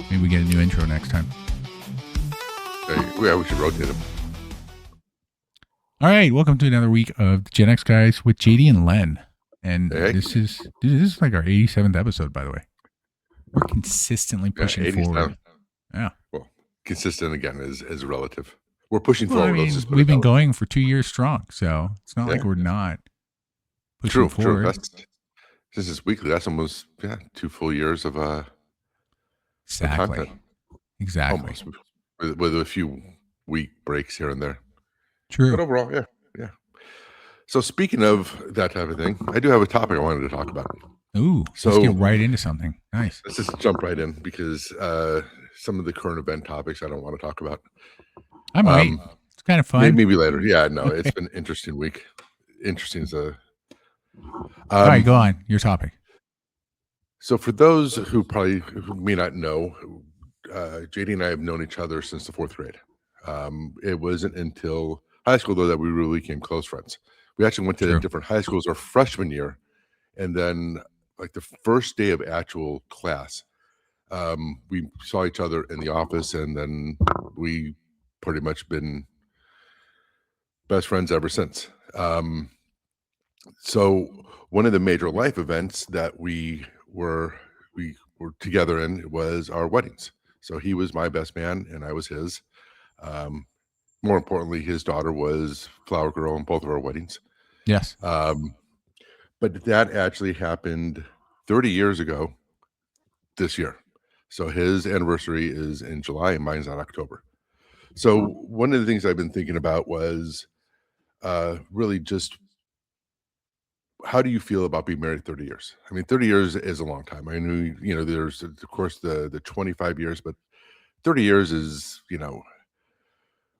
Maybe we get a new intro next time. Yeah, we should rotate them. All right, welcome to another week of the Gen X Guys with JD and Len. And this is like our 87th episode, by the way. We're consistently pushing forward. Yeah. Well, consistent again is relative. We're pushing forward. I mean, we've been going for 2 years strong, so it's not like we're not pushing forward. This is weekly. That's almost 2 full years of Exactly. Almost with a few week breaks here and there. True. But overall, yeah. So speaking of that type of thing, I do have a topic I wanted to talk about. Ooh, let's get right into something. Nice. Let's just jump right in because some of the current event topics I don't want to talk about. I might. It's kind of fun. Maybe later. Yeah, no, it's been an interesting week. Interesting as a... All right, go on. Your topic. So for those who may not know, JD and I have known each other since the 4th grade. It wasn't until high school, though, that we really became close friends. We actually went to different high schools our freshman year. And then like the first day of actual class, we saw each other in the office, and then we pretty much been best friends ever since. So one of the major life events that we were together in was our weddings. So he was my best man and I was his. More importantly, his daughter was flower girl in both of our weddings. Yes. But that actually happened 30 years ago this year. So his anniversary is in July and mine's in October. So one of the things I've been thinking about was really just how do you feel about being married 30 years? I mean, 30 years is a long time. I mean, there's of course the 25 years, but 30 years is,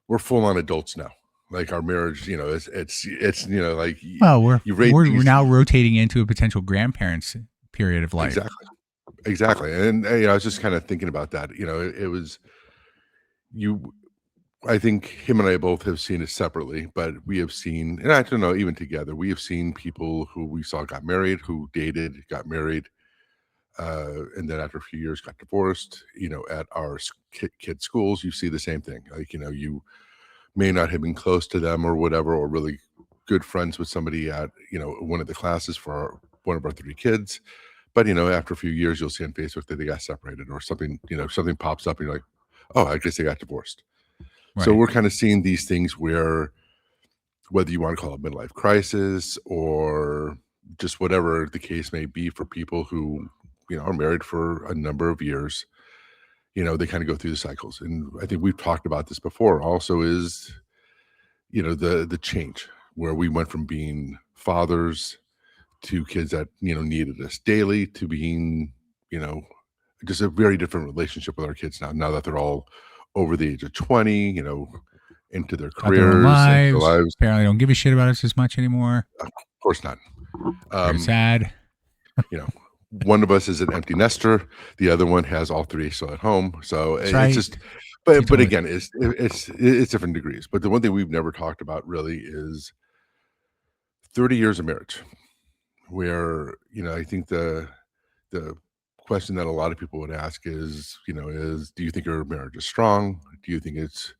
we're full on adults now. Like our marriage, it's like, well, we're now rotating into a potential grandparents period of life. Exactly. And I was just kind of thinking about that. It was I think him and I both have seen it separately, but we have seen, and I don't know, even together, we have seen people who we saw got married, who dated, got married, and then after a few years got divorced. At our kids' schools, you see the same thing. Like, you may not have been close to them or whatever, or really good friends with somebody at, one of the classes for one of our 3 kids. But, after a few years, you'll see on Facebook that they got separated or something, something pops up and you're like, oh, I guess they got divorced. Right. So we're kind of seeing these things where, whether you want to call it midlife crisis or just whatever the case may be for people who, are married for a number of years, they kind of go through the cycles. And I think we've talked about this before also is, the change where we went from being fathers to kids that, needed us daily to being, just a very different relationship with our kids now that they're all over the age of 20, into their careers, their lives. Apparently don't give a shit about us as much anymore. Of course not. Very sad. One of us is an empty nester. The other one has all 3 still at home. So it's right. just, but again, it's different degrees. But the one thing we've never talked about really is 30 years of marriage, where, I think the question that a lot of people would ask is, do you think your marriage is strong? Do you think it's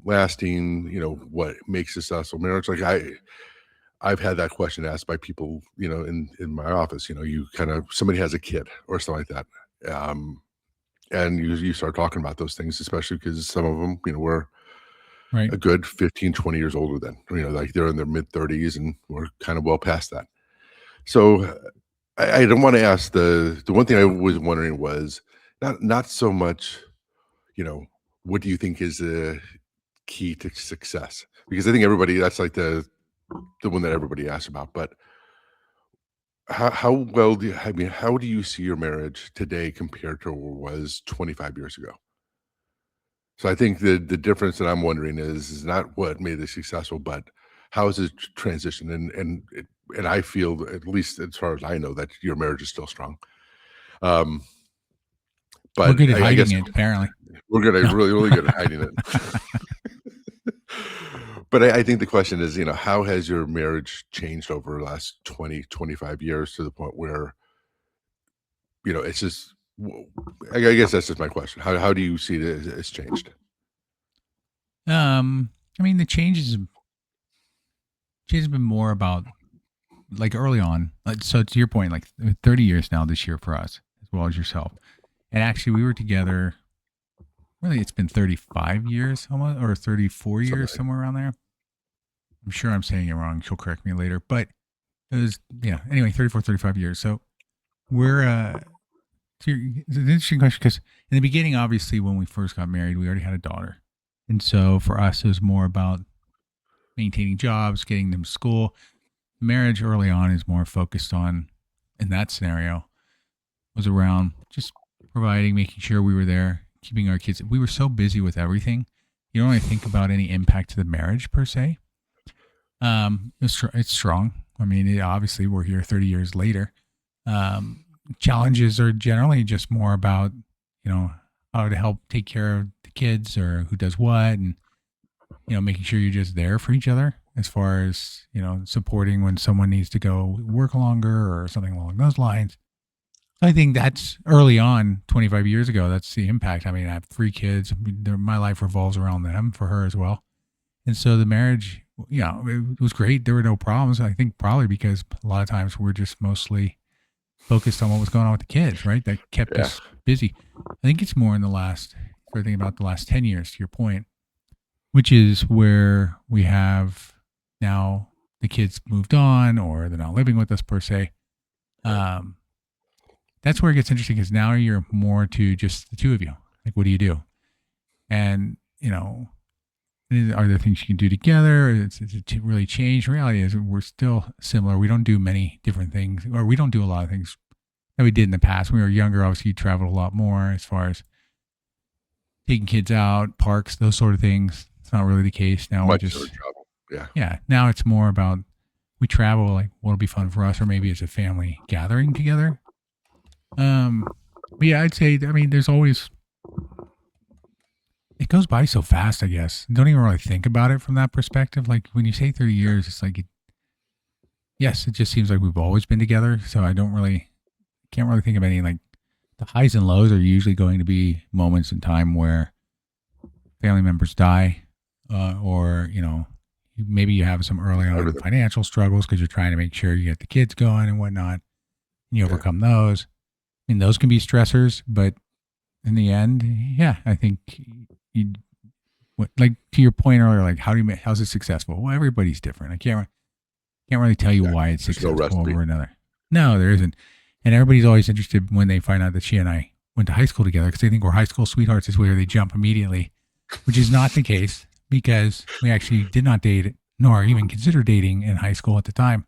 lasting? What makes a successful marriage? Like I've had that question asked by people, in my office. You kind of, somebody has a kid or something like that, and you start talking about those things, especially because some of them, were a good 15, 20 years older than, like they're in their mid 30s and we're kind of well past that. So I don't want to ask the one thing I was wondering was not so much, what do you think is the key to success? Because I think everybody, that's like the one that everybody asks about. But how well how do you see your marriage today compared to what was 25 years ago? So I think the difference that I'm wondering is not what made it successful, but how is it transition? And I feel, at least as far as I know, that your marriage is still strong. But we're good at hiding it, apparently. We're good at really good at hiding it. But I think the question is, how has your marriage changed over the last 20, 25 years to the point where, it's just I guess that's just my question. How do you see it's changed? I mean, the change has been more about like early on. So to your point, like 30 years now this year for us, as well as yourself. And actually, we were together. Really, it's been 35 years almost, or 34 Something years, like somewhere around there. I'm sure I'm saying it wrong. She'll correct me later. But it was, yeah, anyway, 34, 35 years. So we're, it's an interesting question because in the beginning, obviously, when we first got married, we already had a daughter. And so for us, it was more about maintaining jobs, getting them to school. Marriage early on is more focused on, in that scenario, was around just providing, making sure we were there, keeping our kids. We were so busy with everything. You don't really think about any impact to the marriage per se. It's strong. I mean, obviously, we're here 30 years later. Challenges are generally just more about, how to help take care of the kids or who does what, and making sure you're just there for each other as far as supporting when someone needs to go work longer or something along those lines. I think that's early on, 25 years ago. That's the impact. I mean, I have 3 kids. My life revolves around them, for her as well. And so the marriage, it was great. There were no problems. I think probably because a lot of times we're just mostly focused on what was going on with the kids, right? That kept Yeah. us busy. I think it's more in start thinking about the last 10 years, to your point, which is where we have now the kids moved on or they're not living with us per se. That's where it gets interesting because now you're more to just the two of you. Like, what do you do? And, are there things you can do together? It's really changed. The reality is we're still similar. We don't do many different things, or we don't do a lot of things that we did in the past. When we were younger, obviously, you traveled a lot more as far as taking kids out, parks, those sort of things. It's not really the case now. Much more travel. Yeah. Now it's more about we travel, like what'll be fun for us, or maybe it's a family gathering together. But yeah, I'd say, I mean, there's always, it goes by so fast, I guess. Don't even really think about it from that perspective. Like when you say 30 years, it's like, yes, it just seems like we've always been together. So I can't really think of any, like the highs and lows are usually going to be moments in time where family members die, or, maybe you have some early on financial struggles because you're trying to make sure you get the kids going and whatnot. And you overcome those. I mean, those can be stressors, but in the end, yeah, I think like to your point earlier, like how's it successful? Well, everybody's different. I can't really tell you why it's successful over another. No, there isn't. And everybody's always interested when they find out that she and I went to high school together because they think we're high school sweethearts, is where they jump immediately, which is not the case because we actually did not date nor even consider dating in high school at the time.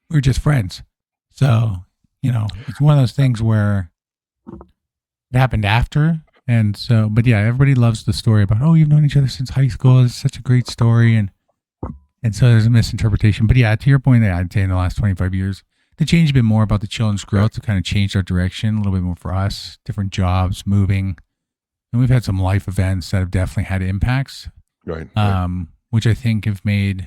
We were just friends. So, it's one of those things where it happened after. And so, but yeah, everybody loves the story about, oh, you've known each other since high school. It's such a great story. And so there's a misinterpretation. But yeah, to your point, I'd say in the last 25 years, the change has been more about the children's growth to kind of change our direction a little bit more for us, different jobs, moving. And we've had some life events that have definitely had impacts. Right. Which I think definitely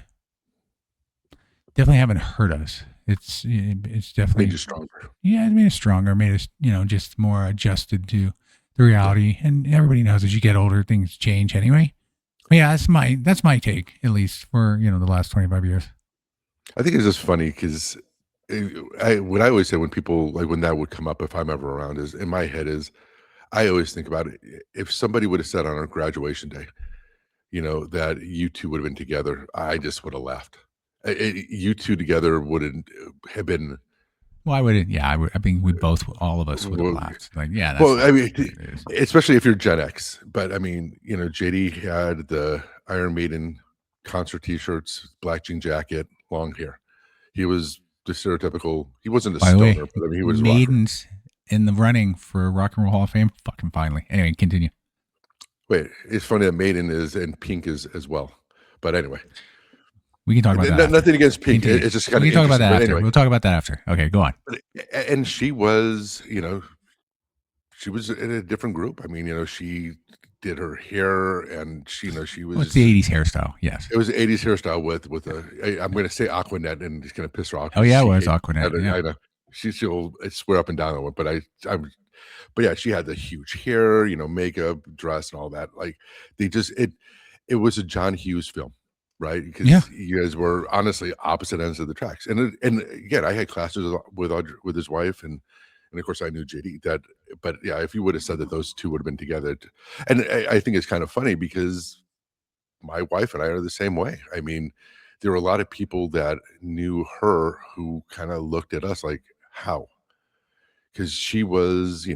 haven't hurt us. It's definitely made you stronger. Yeah, it made us stronger, made us, just more adjusted to the reality. And everybody knows as you get older, things change anyway. But yeah, that's my take, at least for, the last 25 years. I think it's just funny because what I always say when people, like when that would come up, if I'm ever around, is in my head is, I always think about it. If somebody would have said on our graduation day, that you two would have been together, I just would have laughed. You two together wouldn't have been. Well, I wouldn't. Yeah, I think all of us would have laughed. Like, yeah. Well, I mean, especially if you're Gen X. But I mean, JD had the Iron Maiden concert T-shirts, black jean jacket, long hair. He was the stereotypical. He wasn't a stoner, but I mean, he was Maiden's in the running for Rock and Roll Hall of Fame. Fucking finally. Anyway, continue. Wait, it's funny that Maiden is and Pink is as well. But anyway. We can talk about that. Nothing against Pink. It's just kind of. We can talk about that after. Anyway. We'll talk about that after. Okay, go on. And she was, she was in a different group. I mean, she did her hair, and she, she was. Well, it's the '80s hairstyle. Yes, it was an '80s hairstyle with I'm going to say Aquanet, and it's going to piss her off. Oh yeah, it She was hates Aquanet. it. Yeah, I know she'll swear up and down on it, but but yeah, she had the huge hair, makeup, dress, and all that. Like they just it was a John Hughes film, right? yeah. Because you guys were honestly opposite ends of the tracks. And again, I had classes with his wife, and of course I knew JD. But yeah, if you would have said that those two would have been together, and I think it's kind of funny because my wife and I are the same way. I mean, there were a lot of people that knew her who kind of looked at us like, how? Because she was,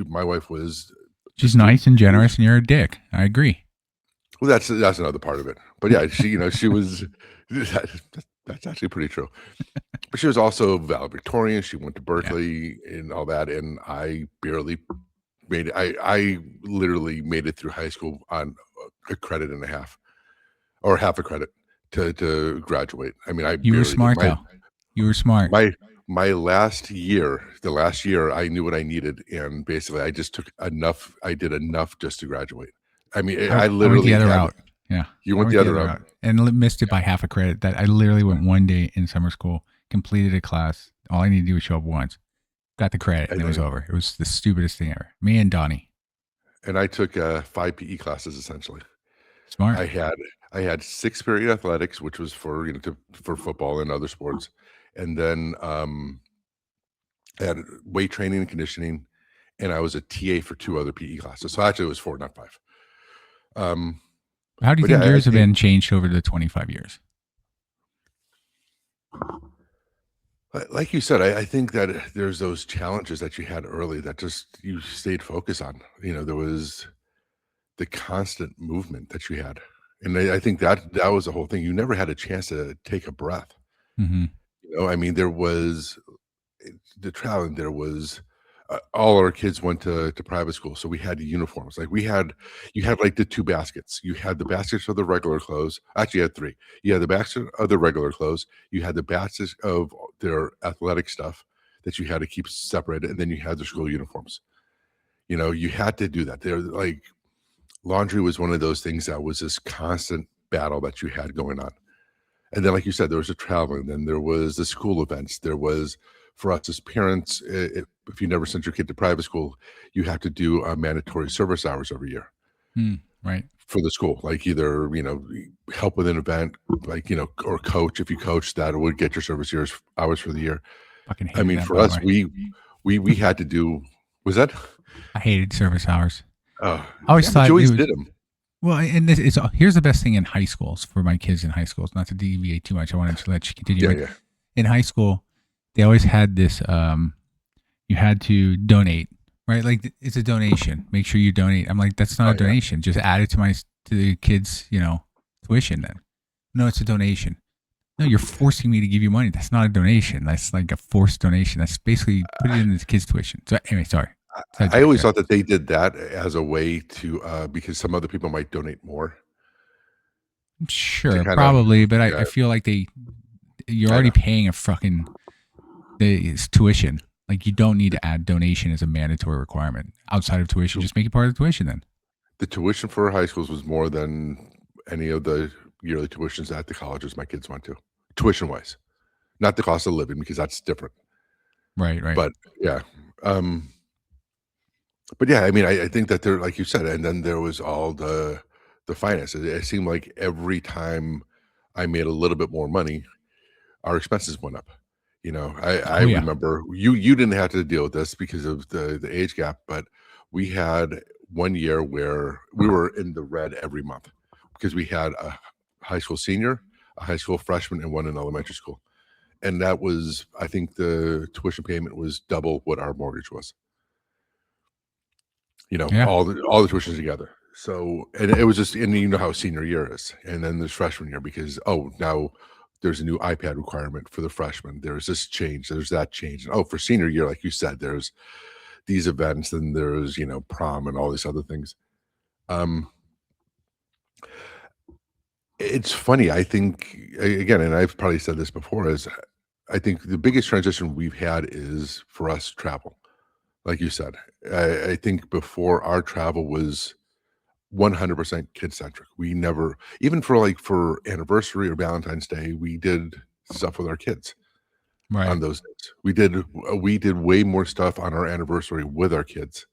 my wife was a She's student. nice and generous, and you're a dick. I agree. Well, that's another part of it. But yeah, she was. That's actually pretty true. But she was also valedictorian. She went to Berkeley and all that, and I barely made it. I literally made it through high school on a credit and a half, or half a credit to graduate. I mean, You were smart though. You were smart. My last year, the last year, I knew what I needed, and basically, I just took enough. I did enough just to graduate. I mean, I went literally the other had. route. Yeah, You went the other route. and missed it by half a credit. That I literally went one day in summer school, completed a class. All I needed to do was show up once, got the credit, and it was over. It was the stupidest thing ever. Me and Donnie. And I took 5 PE classes essentially. Smart. I had 6 period athletics, which was for for football and other sports, and then I had weight training and conditioning, and I was a TA for 2 other PE classes. So actually, it was 4, not 5. How do you think yours have been changed over the 25 years? Like you said, I think that there's those challenges that you had early that just you stayed focused on. There was the constant movement that you had, and I think that was the whole thing. You never had a chance to take a breath. Mm-hmm. I mean, there was the traveling. There was all our kids went to private school, so we had uniforms. Like you had like the 2 baskets. You had the baskets of the regular clothes. Actually, you had 3. You had the basket of the regular clothes. You had the baskets of their athletic stuff that you had to keep separated, and then you had their school uniforms. You had to do that. They're like laundry was one of those things that was this constant battle that you had going on. And then, like you said, there was the traveling. Then there was the school events. There was, for us as parents, if you never sent your kid to private school, you have to do mandatory service hours every year. Right. For the school, like either, help with an event, like, or coach. If you coach, that would get your service hours for the year. I mean, for us, we had to do, was that? I hated service hours. I always thought you always did them. Well, and here's the best thing in high schools for my kids in high schools. Not to deviate too much, I wanted to let you continue. Yeah. In high school, they always had this. You had to donate, right? Like it's a donation. Make sure you donate. I'm like, that's not a donation. Yeah. Just add it to the kids, tuition. Then, no, it's a donation. No, you're forcing me to give you money. That's not a donation. That's like a forced donation. That's basically put it in the kids' tuition. So anyway, sorry. I always thought that they did that as a way to because some other people might donate more. Sure, probably, but I feel like you're already paying a fucking tuition. Like you don't need to add donation as a mandatory requirement outside of tuition. Just make it part of the tuition then. The tuition for high schools was more than any of the yearly tuitions at the colleges my kids went to, tuition wise, not the cost of living because that's different. Right. But yeah. But yeah, I mean, I think that there, like you said, and then there was all the finances. It seemed like every time I made a little bit more money, our expenses went up. I remember you didn't have to deal with this because of the age gap, but we had one year where we were in the red every month because we had a high school senior, a high school freshman, and one in elementary school. And that was, I think the tuition payment was double what our mortgage was. All the tuitions together. So, and it was just, and you know how senior year is, and then there's freshman year because now there's a new iPad requirement for the freshmen. There's this change, there's that change. And for senior year, like you said, there's these events, and there's prom and all these other things. It's funny. I think again, and I've probably said this before, is I think the biggest transition we've had is for us travel. Like you said, I think before our travel was 100% kid centric. We never, even for anniversary or Valentine's Day, we did stuff with our kids Right. on those days. We did way more stuff on our anniversary with our kids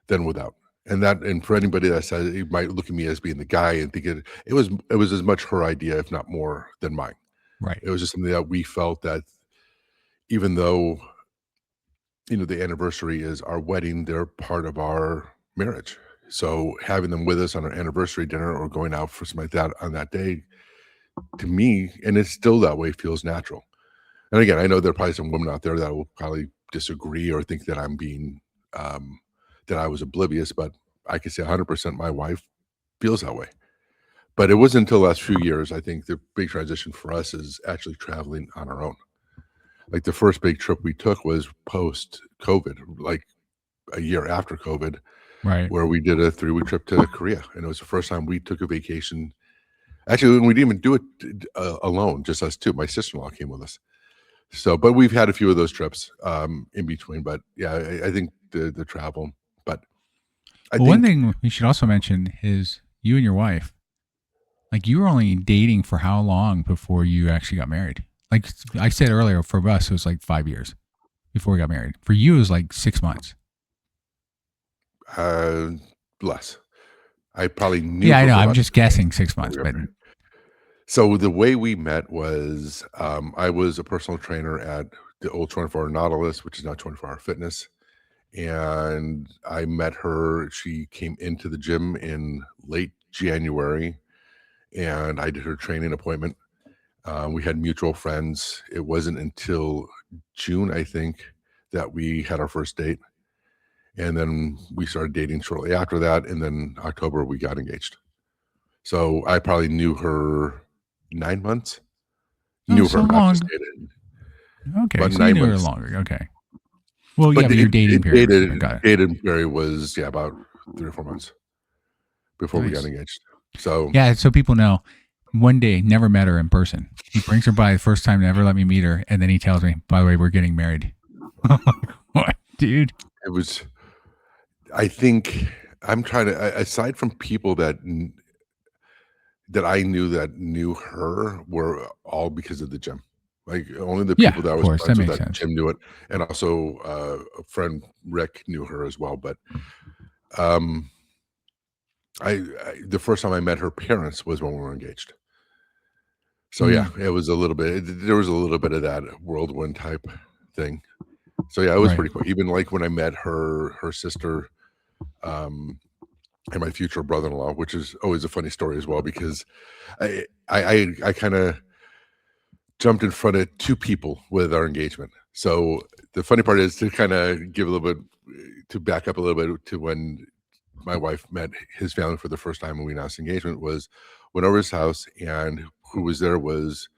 than without. And for anybody that says, it might look at me as being the guy and think it was as much her idea, if not more, than mine. Right. It was just something that we felt that even though, the anniversary is our wedding, they're part of our marriage. So having them with us on our anniversary dinner or going out for something like that on that day, to me, and it's still that way, feels natural. And again, I know there are probably some women out there that will probably disagree or think that I'm being that I was oblivious, but I can say 100% my wife feels that way. But it wasn't until the last few years, I think the big transition for us is actually traveling on our own. Like the first big trip we took was post COVID, like a year after COVID, Right. where we did a 3-week trip to Korea. And it was the first time we took a vacation. Actually, we didn't even do it alone, just us two. My sister-in-law came with us. So, but we've had a few of those trips in between. But yeah, I think the travel. But I Well, one think thing we should also mention is you and your wife, like you were only dating for how long before you actually got married? Like I said earlier, for us, it was like 5 years before we got married. For you, it was like 6 months. uh, less. I probably knew Yeah, I her know. for I'm about just 6 months guessing 6 before months, we got but married. So the way we met was I was a personal trainer at the old 24-hour Nautilus, which is now 24-hour Fitness. And I met her. She came into the gym in late January, and I did her training appointment. We had mutual friends. It wasn't until June, I think, that we had our first date. And then we started dating shortly after that. And then October, we got engaged. So I probably knew her 9 months. oh, Knew so her, not just long. dated. Okay, About so you 9 knew her months. longer. Okay. Well, yeah, But but your it dating it period. I dated got it. dated period was, yeah, about 3 or 4 months before we got Nice. engaged. So Yeah, so people know. One day, never met her in person. He brings her by the first time, never let me meet her, and then he tells me, "By the way, we're getting married." I'm like, what, dude? it was I think I'm trying to aside from people that I knew that knew her were all because of the gym. Like, only the Yeah, people that I of was course, that friends with makes at the sense. gym knew it, and also, a friend, Rick, knew her as well, but, um, I the first time I met her parents was when we were engaged. So, yeah, Mm, it was a little bit there was a little bit of that whirlwind type thing. So, yeah, it was right. pretty cool. Even, like, when I met her sister, um, and my future brother-in-law, which is always a funny story as well because I kinda jumped in front of 2 people with our engagement. So, the funny part is to kinda give a little bit to back up a little bit to when my wife met his family for the first time when we announced engagement was went over his house, and who was there was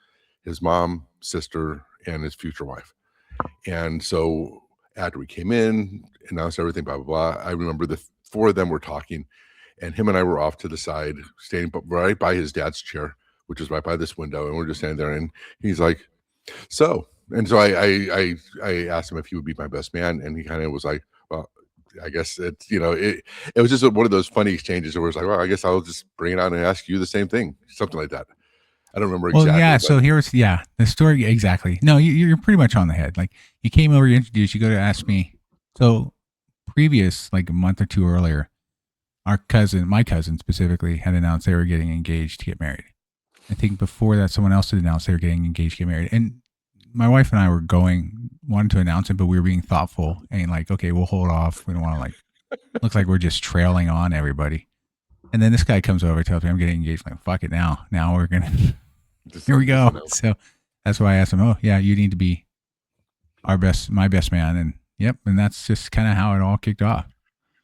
his mom, sister, and his future wife. And so after we came in, announced everything, blah, blah, blah, I remember the 4 of them were talking, and him and I were off to the side, standing right by his dad's chair, which is right by this window, and we're just standing there, and he's like, "So," and so I asked him if he would be my best man, and he kinda was like, "Well, I guess it's," it was just one of those funny exchanges where it's like, "Well, I guess I'll just bring it on and ask you the same thing," something like that. I don't remember Well, exactly, yeah. but So here's the story exactly. No, you're pretty much on the head. Like you came over, you introduced, you go to ask me. So previous, like a month or two earlier, my cousin specifically, had announced they were getting engaged to get married. I think before that, someone else had announced they were getting engaged to get married, and my wife and I wanted to announce it, but we were being thoughtful and like, okay, we'll hold off. We don't want to like looks like we're just trailing on everybody. And then this guy comes over, tells me I'm getting engaged. I'm like, fuck it now. Now we're gonna just here we just go. announce. So that's why I asked him, oh yeah, you need to be my best man. And yep, and that's just kind of how it all kicked off.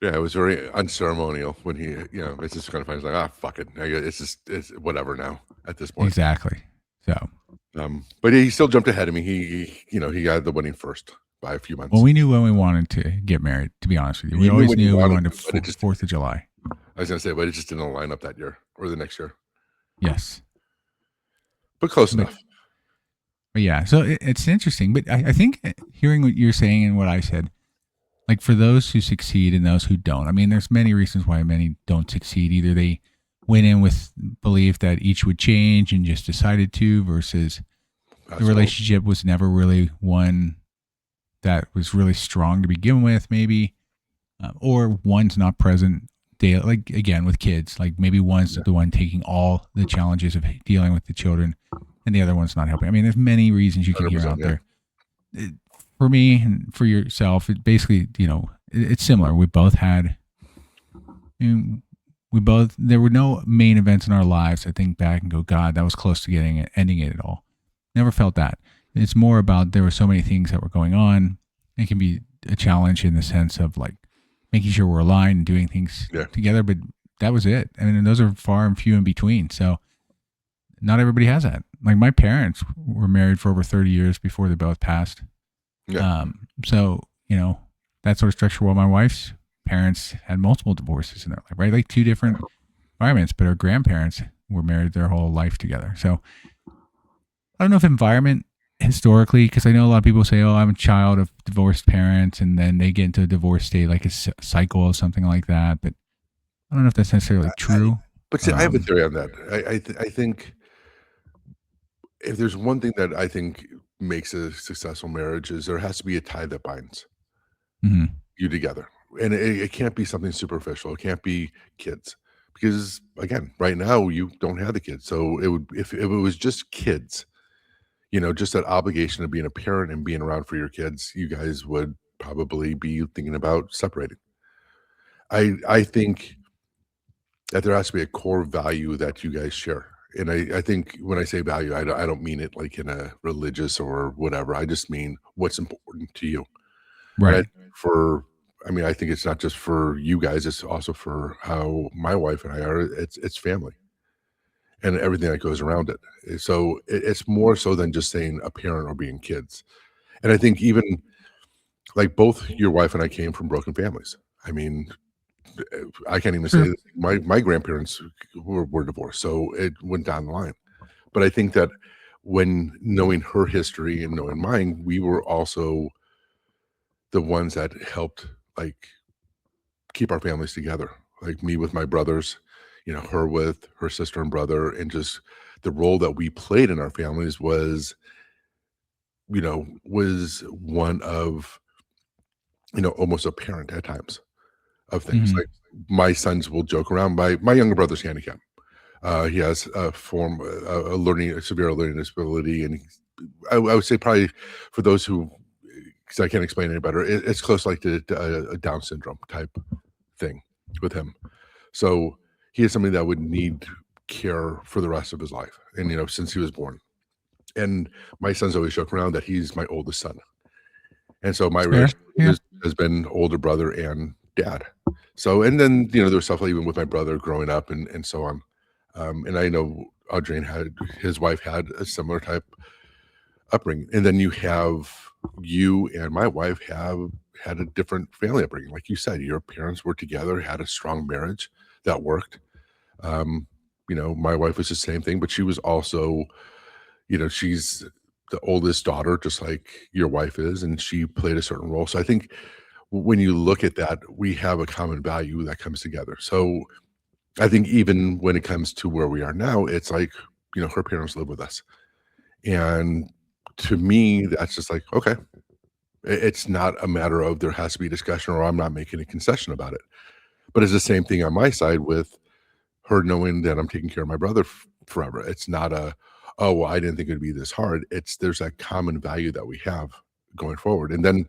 Yeah, it was very unceremonial when it's just kind of funny. It's like, "Ah, fuck it. It's whatever now at this point." Exactly. So But he still jumped ahead of me. He got the wedding first by a few well, months. we knew when we wanted to get married, to be honest with you. We You knew always when you knew we wanted wanted to, but it just 4th of July. I was gonna say, but it just didn't line up that year or the next year. Yes. But close But enough. But yeah, so it's interesting. But I think hearing what you're saying and what I said, like for those who succeed and those who don't. I mean, there's many reasons why many don't succeed. Either they went in with belief that each would change and just decided to, versus the relationship was never really one that was really strong to begin with, maybe, or one's not present daily. Like again with kids, like maybe one's the one taking all the challenges of dealing with the children, and the other one's not helping. I mean, there's many reasons you can hear out there. For me and for yourself, it basically, it's similar. We both had, there were no main events in our lives. I think back and go, God, that was close to ending it all. Never felt that. It's more about there were so many things that were going on. It can be a challenge in the sense of like making sure we're aligned and doing things together, but that was it. I mean, those are far and few in between. So not everybody has that. Like my parents were married for over 30 years before they both passed. Yeah. So, that sort of structure. Well, my wife's parents had multiple divorces in their life, right? Like two different environments, but her grandparents were married their whole life together. So I don't know if environment historically, because I know a lot of people say, oh, I'm a child of divorced parents, and then they get into a divorce state, like a cycle or something like that. But I don't know if that's necessarily true. But see, I have a theory on that. I think if there's one thing that I think makes a successful marriage is there has to be a tie that binds you together. And it can't be something superficial. It can't be kids. Because again, right now you don't have the kids. So it would if it was just kids, just that obligation of being a parent and being around for your kids, you guys would probably be thinking about separating. I think that there has to be a core value that you guys share. And I think when I say value, I don't mean it like in a religious or whatever. I just mean what's important to you. Right. I think it's not just for you guys, it's also for how my wife and I are. It's family and everything that goes around it. So it's more so than just saying a parent or being kids. And I think even like both your wife and I came from broken families. I mean, I can't even say my grandparents were divorced, so it went down the line. But I think that when knowing her history and knowing mine, we were also the ones that helped like keep our families together. Like me with my brothers, her with her sister and brother, and just the role that we played in our families was one of almost a parent at times of things. Like my sons will joke around. My younger brother's handicapped. He has a severe learning disability, and I would say probably for those who, because I can't explain it any better, it's close like to a Down syndrome type thing with him. So he is somebody that would need care for the rest of his life, and since he was born. And my sons always joke around that he's my oldest son, and so my relationship has been older brother and dad. So, and then, there's stuff like even with my brother growing up and so on. And I know Audrey his wife had a similar type upbringing. And then you and my wife have had a different family upbringing. Like you said, your parents were together, had a strong marriage that worked. My wife was the same thing, but she was also, she's the oldest daughter, just like your wife is, and she played a certain role. So I think when you look at that, we have a common value that comes together. So I think even when it comes to where we are now, it's like, her parents live with us. And to me, that's just like, okay, it's not a matter of there has to be discussion or I'm not making a concession about it. But it's the same thing on my side with her knowing that I'm taking care of my brother forever. It's not oh, well, I didn't think it'd be this hard. There's that common value that we have going forward. And then,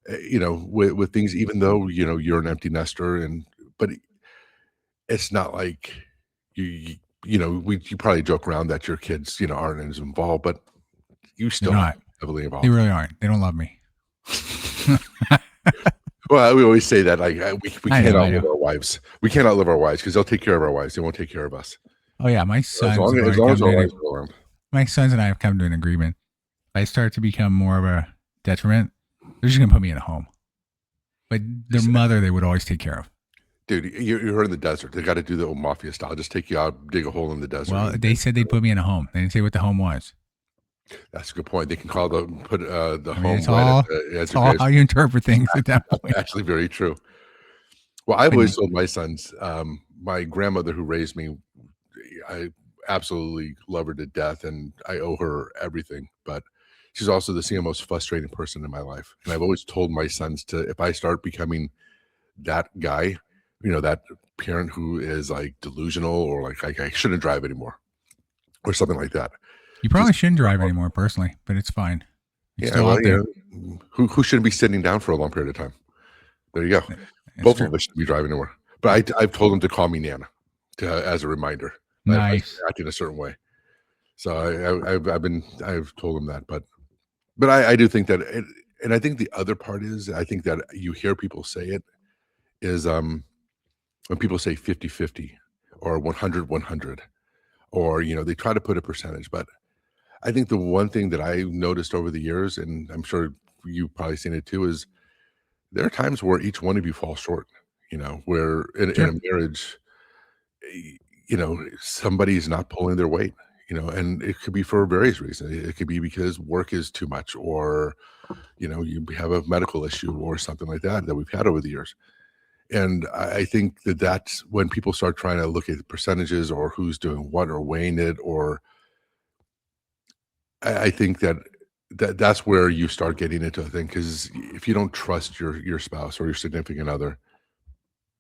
with things, even though, you're an empty nester but it's not like you probably joke around that your kids, aren't as involved, but you still are heavily involved. They really aren't. They don't love me. Well, we always say that like we can't outlive our wives. We can't outlive our wives because they'll take care of our wives. They won't take care of us. Oh yeah, my sons. As long as our wives are around. My sons and I have come to an agreement. If I start to become more of a detriment, they're just gonna put me in a home. But their mother, they would always take care of. Dude, you're in the desert. They got to do the old mafia style. Just take you out, dig a hole in the desert. Well, they said they'd put me in a home. They didn't say what the home was. That's a good point. They can call the home It's right all, at the it's all how you interpret things at that point. Actually very true. Well, I've always told my sons, my grandmother who raised me, I absolutely love her to death, and I owe her everything, but she's also the single most frustrating person in my life, and I've always told my sons to, if I start becoming that guy, that parent who is, like, delusional or like I shouldn't drive anymore or something like that. You probably shouldn't drive anymore, personally, but it's fine. You're Yeah, still well, out there. who shouldn't be sitting down for a long period of time? There you go. It's Both true. of us should be driving to work. But I've told them to call me Nana as a reminder if I Nice. start acting a certain way. So I've told them that, but I do think that and I think the other part is, I think that you hear people say it, is, when people say 50-50 or 100-100, or, they try to put a percentage, but I think the one thing that I noticed over the years, and I'm sure you've probably seen it too, is there are times where each one of you falls short, where in Sure. a marriage, somebody's not pulling their weight, and it could be for various reasons. It could be because work is too much, or, you have a medical issue or something like that we've had over the years. And I think that that's when people start trying to look at percentages or who's doing what or weighing it, or I think that's where you start getting into a thing, because if you don't trust your spouse or your significant other,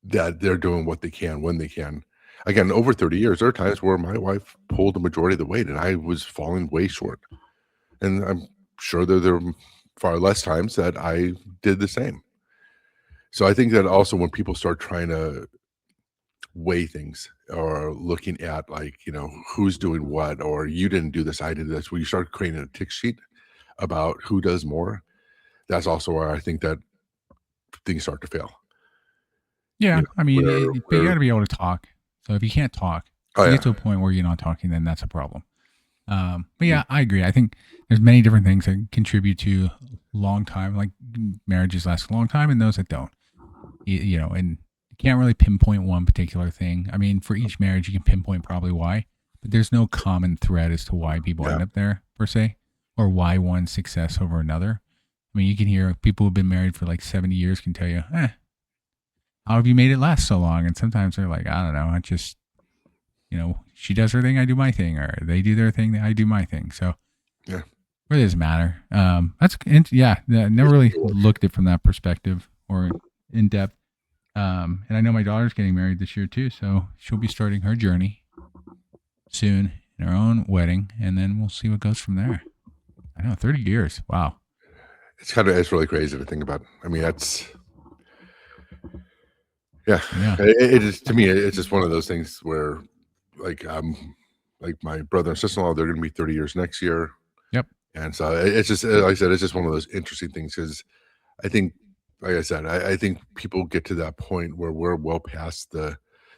that they're doing what they can when they can. Again, over 30 years, there are times where my wife pulled the majority of the weight and I was falling way short. And I'm sure that there are far less times that I did the same. So I think that also when people start trying to weigh things or looking at, like, who's doing what, or you didn't do this, I did this, where you start creating a tick sheet about who does more, that's also where I think that things start to fail. Yeah, I mean, but you got Where to be able to talk. So if you can't talk, oh you yeah, get to a point where you're not talking, then that's a problem. But yeah, I agree. I think there's many different things that contribute to long time, like marriages last a long time, and those that don't. And you can't really pinpoint one particular thing. I mean, for each marriage, you can pinpoint probably why, but there's no common thread as to why people yeah, end up there per se, or why one success over another. I mean, you can hear people who've been married for like 70 years can tell you, how have you made it last so long? And sometimes they're like, I don't know, I just, she does her thing, I do my thing, or they do their thing, I do my thing. So yeah. it really doesn't matter. Yeah, I never really looked at it from that perspective or in depth. And I know my daughter's getting married this year too, so she'll be starting her journey soon in her own wedding, and then we'll see what goes from there. I know, 30 years. Wow. It's really crazy to think about. I mean, that's yeah. Yeah. It is, to me, it's just one of those things where, like, like my brother and sister-in-law, they're going to be 30 years next year, Yep. and so it's just, like I said, it's just one of those interesting things, because I think, like I said, I think people get to that point where we're well past the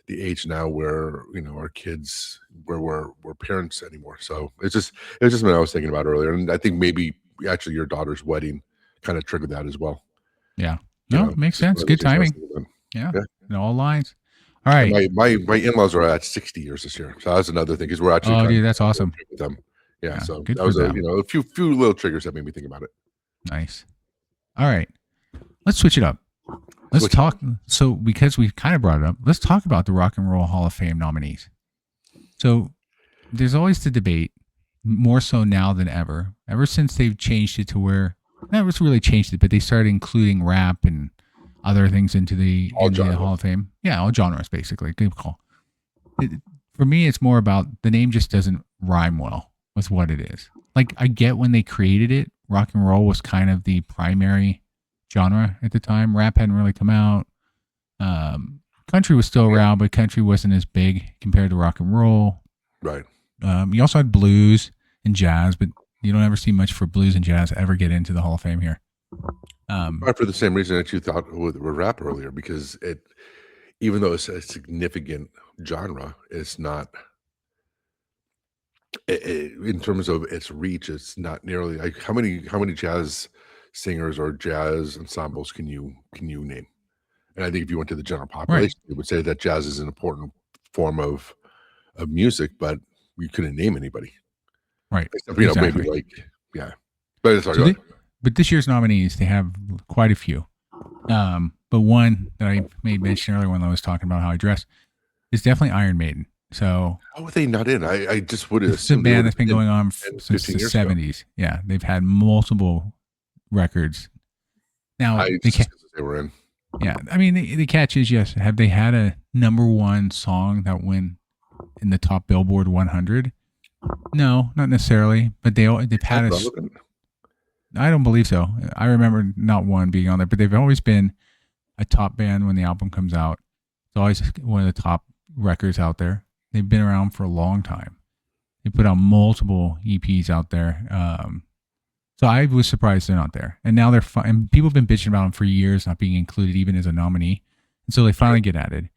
age now where, our kids, where we're parents anymore. So it's just what I was thinking about earlier, and I think maybe actually your daughter's wedding kind of triggered that as well. Yeah. No, makes Just one sense. of those Good things I was timing. thinking about. Yeah. Yeah. It all lines. All And right. my in-laws are at 60 years this year, so that's another thing, because we're actually Oh, trying to dude, that's do a road awesome. trip with them. Yeah, Yeah. so Good that for was them. a few little triggers that made me think about it. Nice. All right. Let's switch it up. Let's Switch it up. talk. So, because we kind of brought it up, let's talk about the Rock and Roll Hall of Fame nominees. So, there's always the debate, more so now than ever since they've changed it to where, not really changed it, but they started including rap and other things into the All Hall genres. of Fame. Yeah, all genres basically. Good call. For me, it's more about the name just doesn't rhyme well with what it is. Like, I get when they created it, rock and roll was kind of the primary genre at the time. Rap hadn't really come out. Country was still around, but country wasn't as big compared to rock and roll. Right. You also had blues and jazz, but you don't ever see much for blues and jazz ever get into the Hall of Fame here. Probably for the same reason that you thought with rap earlier, because even though it's a significant genre, it's not in terms of its reach. It's not nearly like how many jazz singers or jazz ensembles can you name? And I think if you went to the general Right. population, they would say that jazz is an important form of music, but you couldn't name anybody. Right. Except, maybe like, yeah. But it's So but this year's nominees, they have quite a few. But one that I made mention earlier when I was talking about how I dress is definitely Iron Maiden. So how are they not in? I just would this is a assume they would band that's have been been going on 10, since 15 the years ago. 70s. Yeah, they've had multiple records. Now they were in. Yeah, I mean the catch is yes. Have they had a number one song that went in the top Billboard 100? No, not necessarily. But they've had relevant? I don't believe so. I remember not one being on there, but they've always been a top band when the album comes out. It's always one of the top records out there. They've been around for a long time. They put out multiple EPs out there. So I was surprised they're not there. And now they're fine. And people have been bitching about them for years, not being included even as a nominee. And so they finally get added.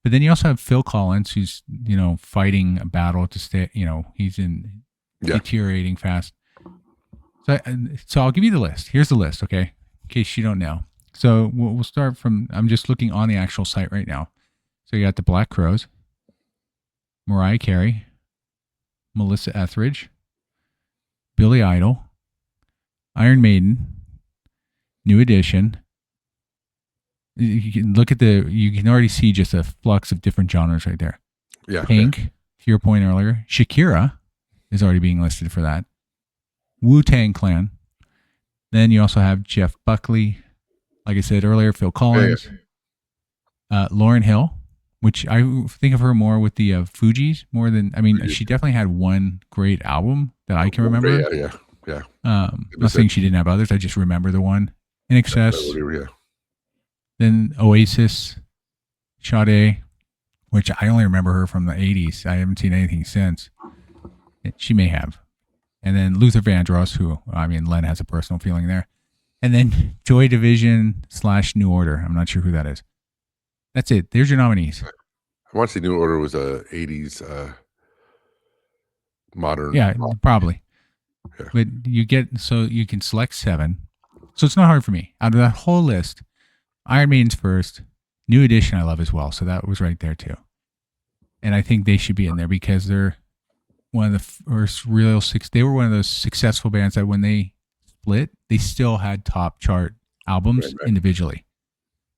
But then you also have Phil Collins, who's, fighting a battle to stay, he's deteriorating fast. So I'll give you the list. Here's the list, okay? In case you don't know. So we'll start from, I'm just looking on the actual site right now. So you got the Black Crowes, Mariah Carey, Melissa Etheridge, Billy Idol, Iron Maiden, New Edition. You can look at you can already see just a flux of different genres right there. Yeah. Pink, to your point earlier. Shakira is already being listed for that. Wu-Tang Clan. Then you also have Jeff Buckley, like I said earlier, Phil Collins, Lauryn Hill, which I think of her more with the Fugees more than, she definitely had one great album that I can remember. Yeah. Not saying she didn't have others. I just remember the one. In Excess. Yeah. Then Oasis, Sade, which I only remember her from the 80s. I haven't seen anything since. She may have. And then Luther Vandross, who, Len has a personal feeling there. And then Joy Division / New Order. I'm not sure who that is. That's it. There's your nominees. I want to say New Order was a 80s modern. Yeah, probably. Yeah. But you can select 7. So it's not hard for me. Out of that whole list, Iron Maiden's first. New Edition I love as well. So that was right there too. And I think they should be in there because they're one of the first they were one of those successful bands that when they split, they still had top chart albums individually.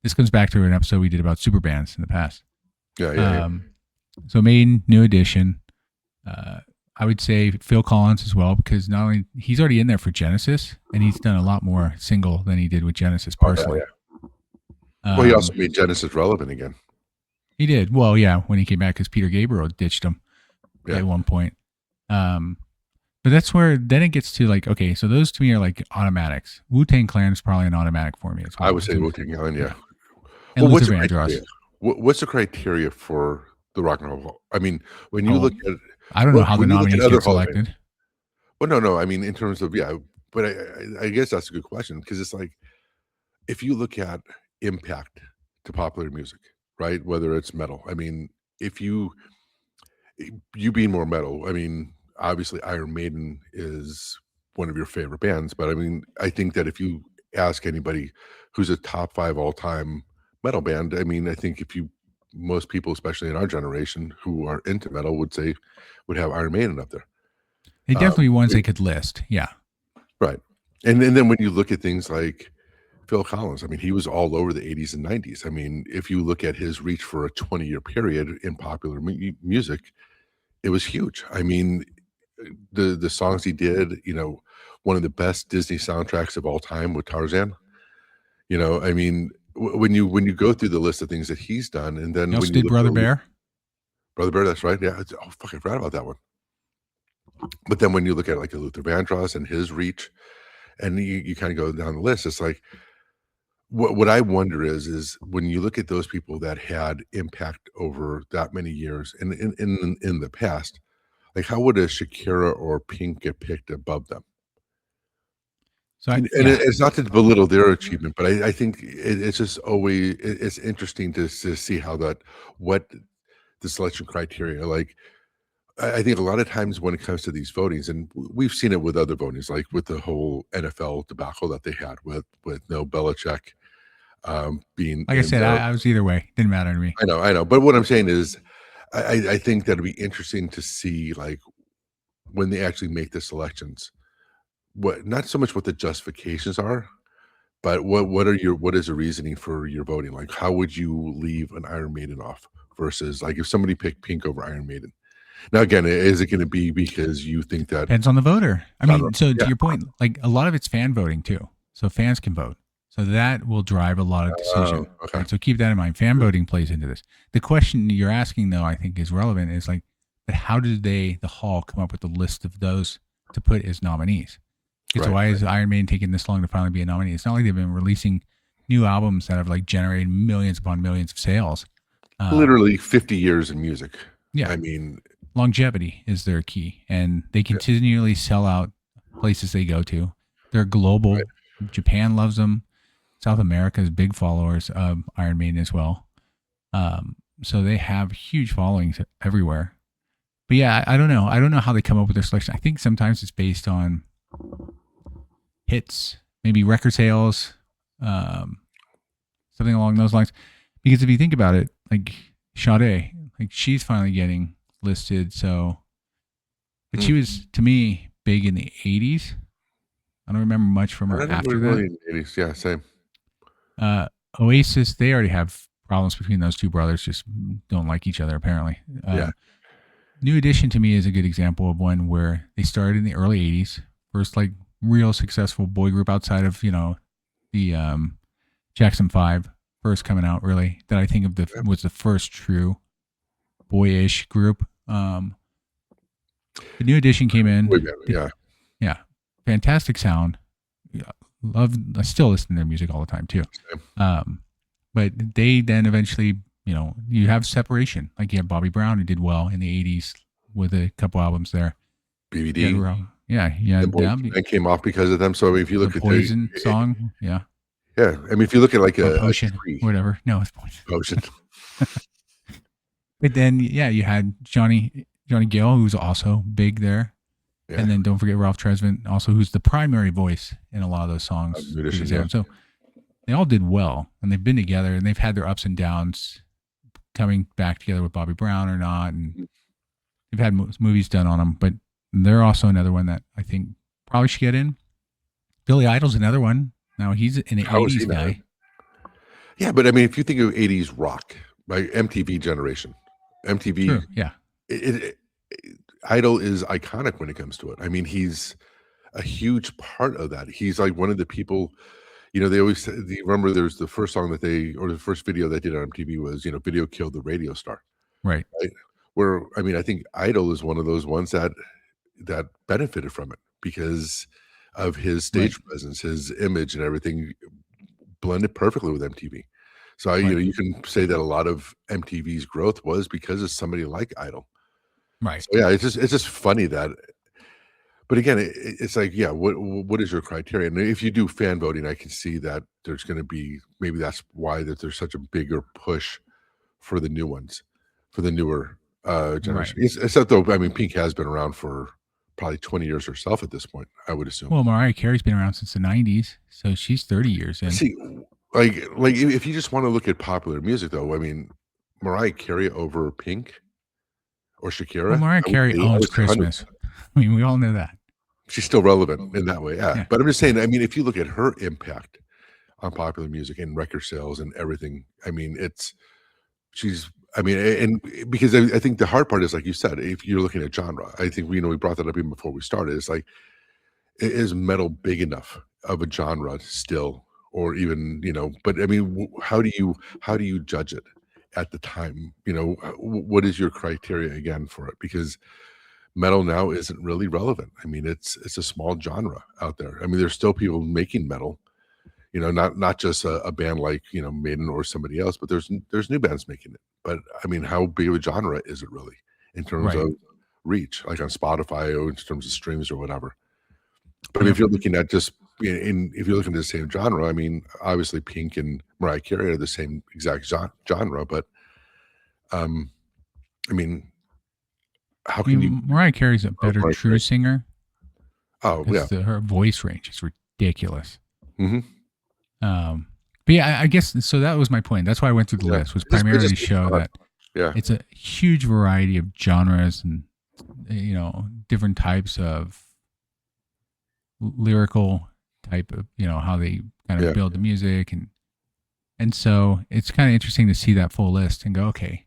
This comes back to an episode we did about super bands in the past. Yeah. So Maiden, New Edition. I would say Phil Collins as well, because not only he's already in there for Genesis, and he's done a lot more single than he did with Genesis personally. Well, he also made Genesis relevant again. He did. Well, yeah, when he came back, because Peter Gabriel ditched him at one point. But that's where then it gets to like, okay, so those to me are like automatics. Wu-Tang Clan is probably an automatic for me. I would say Wu-Tang Clan, yeah. And Luther Vandross. What's the criteria for the Rock and Roll Hall? When you look at, I don't know how the nominees get selected. Well, no. In terms of but I guess that's a good question, because it's like, if you look at impact to popular music, right? Whether it's metal, if you being more metal, obviously Iron Maiden is one of your favorite bands, but I think that if you ask anybody who's a top 5 all-time metal band, I think most people, especially in our generation who are into metal, would have Iron Maiden up there. They definitely ones they could list. Yeah. Right. And then when you look at things like Phil Collins, he was all over the 80s and 90s. If you look at his reach for a 20-year period in popular music, it was huge. The songs he did, one of the best Disney soundtracks of all time with Tarzan. When you go through the list of things that he's done, and then when you did Brother Bear. Brother Bear, that's right. Yeah, fuck, I forgot about that one. But then when you look at like Luther Vandross and his reach, and you kind of go down the list, it's like, what I wonder is when you look at those people that had impact over that many years and in the past, like how would a Shakira or Pink get picked above them? So it's not to belittle their achievement, but I think it's just always it's interesting to see how what the selection criteria. Like I think a lot of times when it comes to these votings, and we've seen it with other votings, like with the whole NFL debacle that they had with no Belichick being. Like I said, I was either way. Didn't matter to me. I know. But what I'm saying is, I think that'd be interesting to see like when they actually make the selections, what not so much what the justifications are, but what is the reasoning for your voting? Like, how would you leave an Iron Maiden off versus like if somebody picked Pink over Iron Maiden? Now, again, is it going to be because you think that depends on the voter? I mean, so to yeah, your point, like a lot of it's fan voting too. So fans can vote. So that will drive a lot of decision. okay, Right. So keep that in mind. Fan voting plays into this. The question you're asking, though, I think is relevant. Is like, but how did the Hall, come up with the list of those to put as nominees? So why is Iron Maiden taking this long to finally be a nominee? It's not like they've been releasing new albums that have like generated millions upon millions of sales. Literally 50 years in music. Yeah. I mean, longevity is their key, and they continually sell out places they go to. They're global. Right. Japan loves them. South America is big followers of Iron Maiden as well. So they have huge followings everywhere. But yeah, I don't know. I don't know how they come up with their selection. I think sometimes it's based on hits, maybe record sales, something along those lines. Because if you think about it, like Sade, like she's finally getting listed. So, but she was, to me, big in the 80s. I don't remember much from her after that. Really in the 80s. Yeah, same. Oasis, they already have problems between those two brothers, just don't like each other apparently. New Edition to me is a good example of one where they started in the early 80s, first like real successful boy group outside of, the Jackson 5, first coming out really, that I think of was the first true boyish group. The New Edition came in. Yeah. Fantastic sound. I still listen to their music all the time too. But they then eventually, you have separation. Like you have Bobby Brown, who did well in the 80s with a couple albums there. BBD. Yeah. That came off because of them. So I mean, if you look the at Poison song, yeah. Yeah. I mean, if you look at like a Potion, whatever. No, it's Potion. But then, you had Johnny Gill, who's also big there. Yeah. And then don't forget Ralph Tresvant, also, who's the primary voice in a lot of those songs. So they all did well, and they've been together, and they've had their ups and downs coming back together with Bobby Brown or not. And they've had movies done on them, but they're also another one that I think probably should get in. Billy Idol's another one. Now, he's an 80s guy. Yeah, but I mean, if you think of 80s rock, right? MTV generation. MTV. True, yeah. Idol is iconic when it comes to it. I mean, he's a huge part of that. He's like one of the people, they always remember there's the first song the first video they did on MTV was, Video Killed the Radio Star. Right. Where, I mean, I think Idol is one of those ones that benefited from it because of his stage presence, his image and everything blended perfectly with MTV. So you can say that a lot of MTV's growth was because of somebody like Idol. Right. So yeah, it's just funny that, but again, it's like, what is your criteria? And if you do fan voting, I can see that there's going to be, maybe that's why that there's such a bigger push for the new ones, for the newer generation. Right. Except though, I mean, Pink has been around for probably 20 years herself at this point, I would assume. Well, Mariah Carey's been around since the 90s, so she's 30 years in. See, like if you just want to look at popular music, though, I mean, Mariah Carey over Pink or Shakira. Well, Mariah Carey owns Christmas. I mean, we all know that. She's still relevant in that way, yeah. But I'm just saying, I mean, if you look at her impact on popular music and record sales and everything, I mean, and because I think the hard part is, like you said, if you're looking at genre, I think we brought that up even before we started. It's like, is metal big enough of a genre still, or even But I mean, how do you judge it at the time? What is your criteria again for it? Because metal now isn't really relevant. I mean, it's a small genre out there. I mean, there's still people making metal. Not just a band like Maiden or somebody else, but there's new bands making it. But I mean, how big of a genre is it really in terms of reach, like on Spotify or in terms of streams or whatever? But I mean, if you're looking at just if you're looking at the same genre, I mean, obviously Pink and Mariah Carey are the same exact genre, but I mean, how can you? Mariah Carey's a better true singer. Oh yeah, her voice range is ridiculous. Mm-hmm. But yeah, I guess so. That was my point. That's why I went through the list, was primarily to show that it's a huge variety of genres and different types of lyrical type of, how they kind of Yeah. build the music. And so it's kind of interesting to see that full list and go, okay,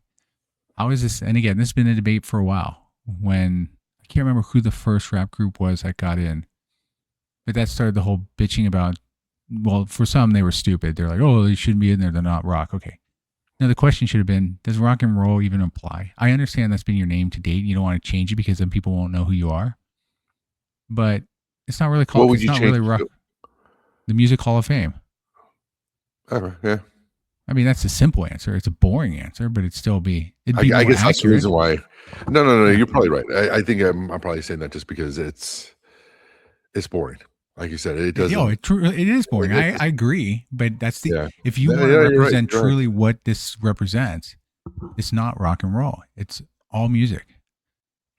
how is this? And again, this has been a debate for a while. When I can't remember who the first rap group was that got in, but that started the whole bitching about, well, for some, they were stupid. They're like, oh, they shouldn't be in there. They're not rock. Okay. Now, the question should have been, does rock and roll even apply? I understand that's been your name to date. You don't want to change it because then people won't know who you are. But it's not really What called, would it's you not change really it rock. to? The Music Hall of Fame. Yeah. I mean, that's a simple answer. It's a boring answer, but it'd be I more guess that's the accurate. reason why. No. Yeah. You're probably right. I think I'm probably saying that just because it's boring. Like you said, it doesn't. It is boring. It I just, agree, but yeah. if you Yeah, want to you're right. represent You're right. truly what this represents, it's not rock and roll. It's all music.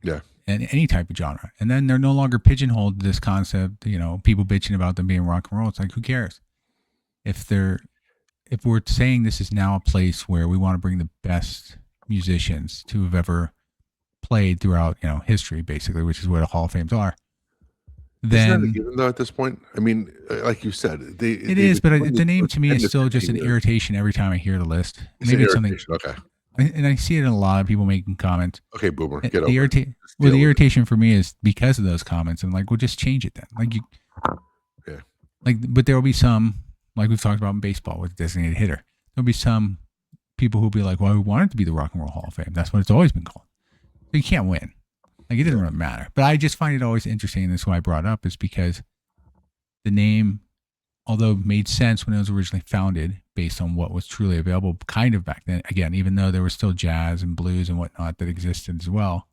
Yeah. And any type of genre. And then they're no longer pigeonholed to this concept, people bitching about them being rock and roll. It's like, who cares? If we're saying this is now a place where we want to bring the best musicians to have ever played throughout, history, basically, which is what Hall of Fames are, Isn't that a then given though at this point? I mean, like you said, it they've is. been But doing the this name for to me 10 is to still just 15 an years. irritation every time I hear the list. It's an Maybe it's something, irritation. Okay. and I see it in a lot of people making comments. Okay, boomer, And get The over it. irritate, Just well, deal the with it. irritation for me is because of those comments. I'm like, well, just change it then. Yeah. But there will be some, like we've talked about in baseball with designated hitter. There'll be some people who'll be like, well, we want it to be the Rock and Roll Hall of Fame. That's what it's always been called. So you can't win. Like, it doesn't really matter. But I just find it always interesting, and that's why I brought it up, is because the name, although made sense when it was originally founded based on what was truly available kind of back then, again, even though there was still jazz and blues and whatnot that existed as well.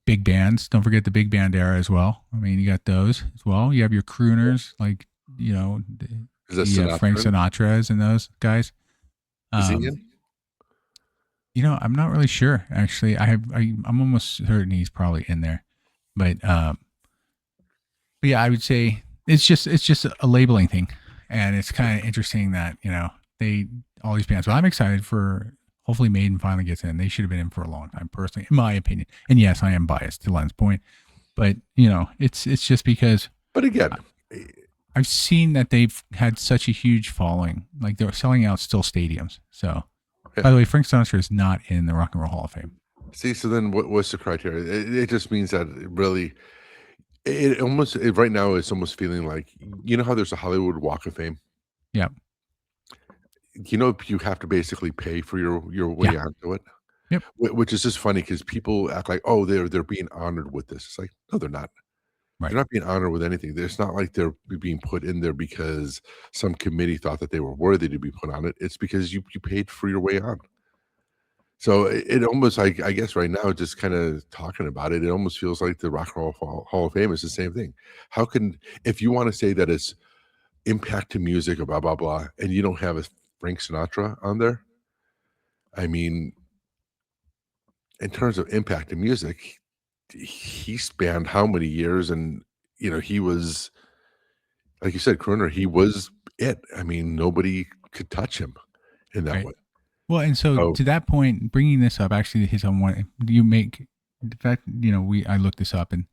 Big bands, don't forget the big band era as well. I mean, you got those as well. You have your crooners, like, Is that the Frank Sinatra? Sinatra's and those guys. Is he Um, in? I'm not really sure actually. I'm almost certain he's probably in there, but yeah, I would say it's just a labeling thing, and it's kind of interesting that they all these bands. But I'm excited for hopefully Maiden finally gets in. They should have been in for a long time, personally, in my opinion. And yes, I am biased to Len's point, but it's just because But again, I've seen that they've had such a huge following, like they're selling out still stadiums. So, by the way, Frank Sinatra is not in the Rock and Roll Hall of Fame. see, so then what's the criteria? It just means that it really, right now it's almost feeling like, how there's a Hollywood Walk of Fame? Yeah. You have to basically pay for your way Yeah. onto it. Yep. Which is just funny because people act like, oh, they're being honored with this. It's like, no, they're not. Right. They're not being honored with anything. It's not like they're being put in there because some committee thought that they were worthy to be put on it. It's because you paid for your way on. So it almost, like, I guess right now, just kind of talking about it, it almost feels like the Rock and Roll Hall of Fame is the same thing. How can, if you want to say that it's impact to music or blah blah blah, and you don't have a Frank Sinatra on there? I mean, in terms of impact to music, he spanned how many years, and he was, like you said, crooner. He was it. I mean, nobody could touch him in that Right. way. Well, and so So to that point, bringing this up actually his own one. You make the fact, I looked this up, and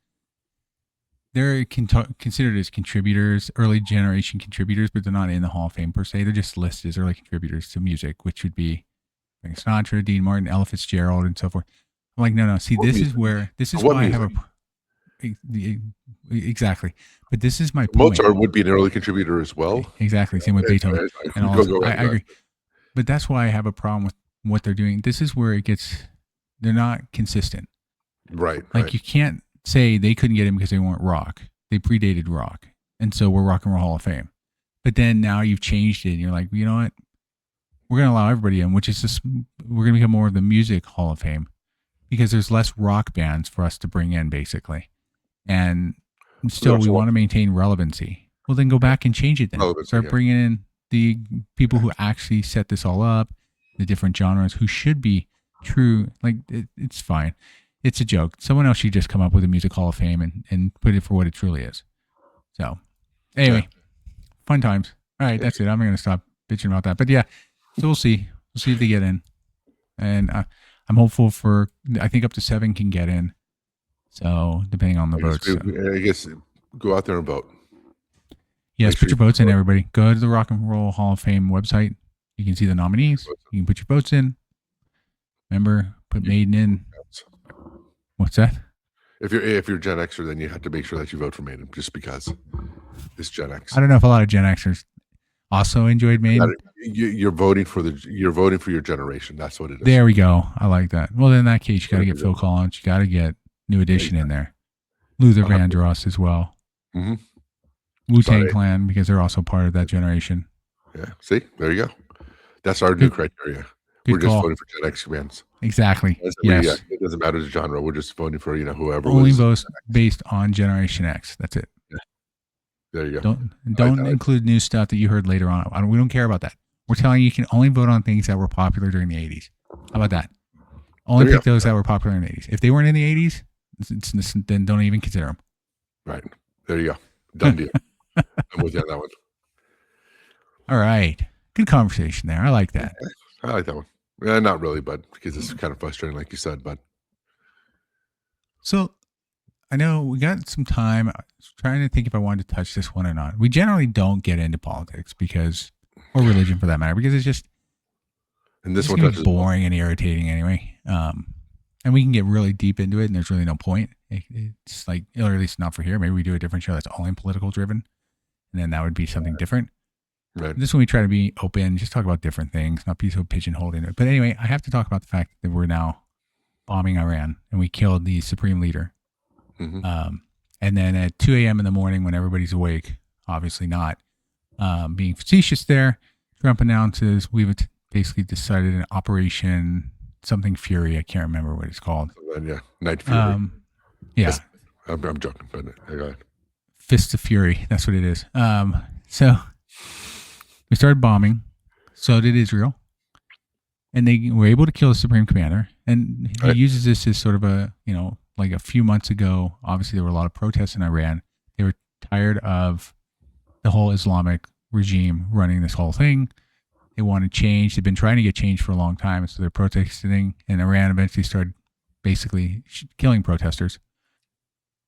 they're considered as contributors, early generation contributors, but they're not in the Hall of Fame per se. They're just listed as early contributors to music, which would be Frank Sinatra, Dean Martin, Ella Fitzgerald, and so forth. I'm like, no. See, what this music? is What why I have music? exactly. But this is my point. Mozart would be an early contributor as well. Exactly. Same with Beethoven and all Go, this. go I ahead. Go ahead. agree. But that's why I have a problem with what they're doing. This is where they're not consistent. Right. Like, right. you can't say they couldn't get him because they weren't rock. They predated rock. And so we're Rock and Roll Hall of Fame. But then now you've changed it and you're like, you know what? We're going to allow everybody in, which is just, we're going to become more of the Music Hall of Fame because there's less rock bands for us to bring in, basically. And still, we want to maintain relevancy. Well, then go back and change it then. Start bringing in the people who actually set this all up, the different genres, who should be true. Like, it's fine. It's a joke. Someone else should just come up with a Music Hall of Fame and put it for what it truly is. So, anyway, fun times. All right, that's it. I'm going to stop bitching about that. But yeah, so we'll see. We'll see if they get in. And I'm hopeful for. I think up to 7 can get in. So depending on the votes. I guess go out there and vote. Yes, put your votes in, everybody. Go to the Rock and Roll Hall of Fame website. You can see the nominees. You can put your votes in. Remember, put Maiden in. What's that? If you're Gen Xer, then you have to make sure that you vote for Maiden, just because it's Gen X. I don't know if a lot of Gen Xers also enjoyed Maiden. You're voting for your generation. That's what it is. There we go. I like that. Well, in that case, you got to get Phil Collins. You got to get New Edition in there. Luther Vandross as well. Mm-hmm. Wu-Tang Clan, because they're also part of that generation. Yeah. See, there you go. That's our new criteria. We're just voting for Gen X bands. Exactly. Yes. It doesn't matter the genre. We're just voting for whoever. Only votes based on Generation X. That's it. Yeah. There you go. Don't include new stuff that you heard later on. We don't care about that. We're telling you can only vote on things that were popular during the 80s. How about that? Only pick those that were popular in the 80s. If they weren't in the 80s, then don't even consider them. Right. There you go. Done deal. I'm with you on that one. All right. Good conversation there. I like that. I like that one. Not really, but because it's kind of frustrating, like you said. But so I know we got some time. I was trying to think if I wanted to touch this one or not. We generally don't get into politics or religion for that matter, because it's just this one touches boring and irritating anyway. And we can get really deep into it, and there's really no point. It's like, or at least not for here. Maybe we do a different show that's only political driven, and then that would be something different. Right. This one we try to be open, just talk about different things, not be so pigeonholed in it. But anyway, I have to talk about the fact that we're now bombing Iran, and we killed the supreme leader. Mm-hmm. And then at 2 a.m. in the morning, when everybody's awake, obviously not, being facetious there, Trump announces we've basically decided an Operation something Fury. I can't remember what it's called. Night Fury. Yeah. I'm joking, but go ahead. Fist of Fury. That's what it is. So we started bombing. So did Israel. And they were able to kill the Supreme Commander. And he uses this as sort of like a few months ago, obviously there were a lot of protests in Iran. They were tired of the whole Islamic regime running this whole thing. They wanted change. They've been trying to get change for a long time. So they're protesting. And Iran eventually started basically killing protesters.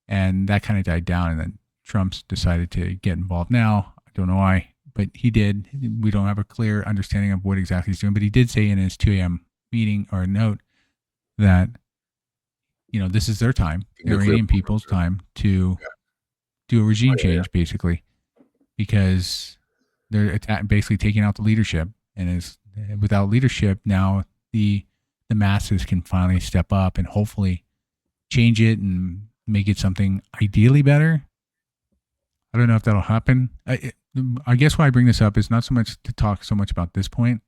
And that kind of died down. And then Trump decided to get involved now. I don't know why, but he did. We don't have a clear understanding of what exactly he's doing. But he did say in his 2 a.m. meeting or note that, this is their time, the Iranian people's time to do a regime change, basically, because they're basically taking out the leadership. And without leadership, now the masses can finally step up and hopefully change it and make it something ideally better. I don't know if that'll happen. I guess why I bring this up is not so much to talk so much about this point,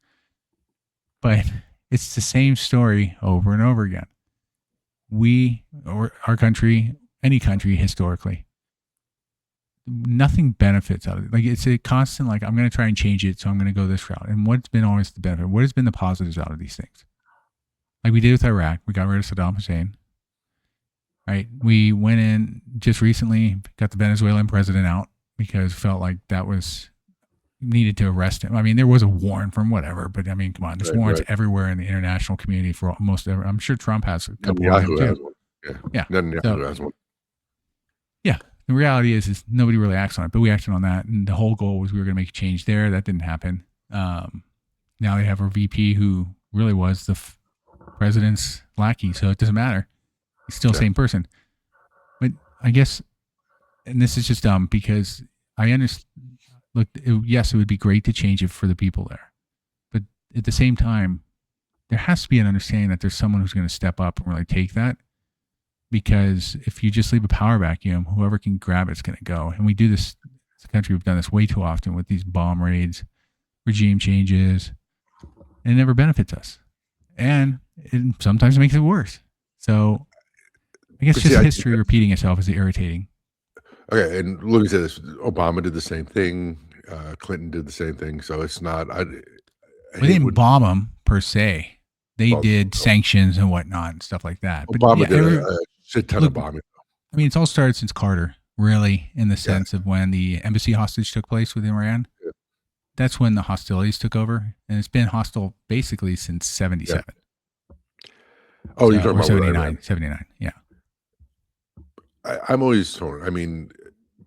but it's the same story over and over again. Our country, any country historically, nothing benefits out of it. Like, it's a constant, like, I'm going to try and change it, so I'm going to go this route. And what's been always the benefit? What has been the positives out of these things? Like we did with Iraq. We got rid of Saddam Hussein. Right? We went in just recently, got the Venezuelan president out because felt like that was needed to arrest him. I mean, there was a warrant from whatever, but I mean, come on, there's warrants everywhere in the international community for almost every. I'm sure Trump has a couple of them too. Yeah. Netanyahu has one. Yeah. The reality is nobody really acts on it, but we acted on that. And the whole goal was we were going to make a change there. That didn't happen. Now they have our VP who really was the president's lackey. So it doesn't matter. He's still the same person. But I guess, and this is just dumb because I understand, look, yes, it would be great to change it for the people there. But at the same time, there has to be an understanding that there's someone who's going to step up and really take that. Because if you just leave a power vacuum, whoever can grab it's going to go. And we do this, as a country, we've done this way too often with these bomb raids, regime changes, and it never benefits us. And it sometimes makes it worse. So I guess just history repeating itself is irritating. Okay, and let me say this. Obama did the same thing. Clinton did the same thing. So it's not... We didn't bomb them, per se. They did sanctions and whatnot and stuff like that. But Obama did a shit ton of bombing. I mean, it's all started since Carter, really, in the sense of when the embassy hostage took place with Iran. Yeah. That's when the hostilities took over. And it's been hostile basically since 77. Oh, you're So, talking or about with Iran. 79. Yeah. I'm always torn. I mean,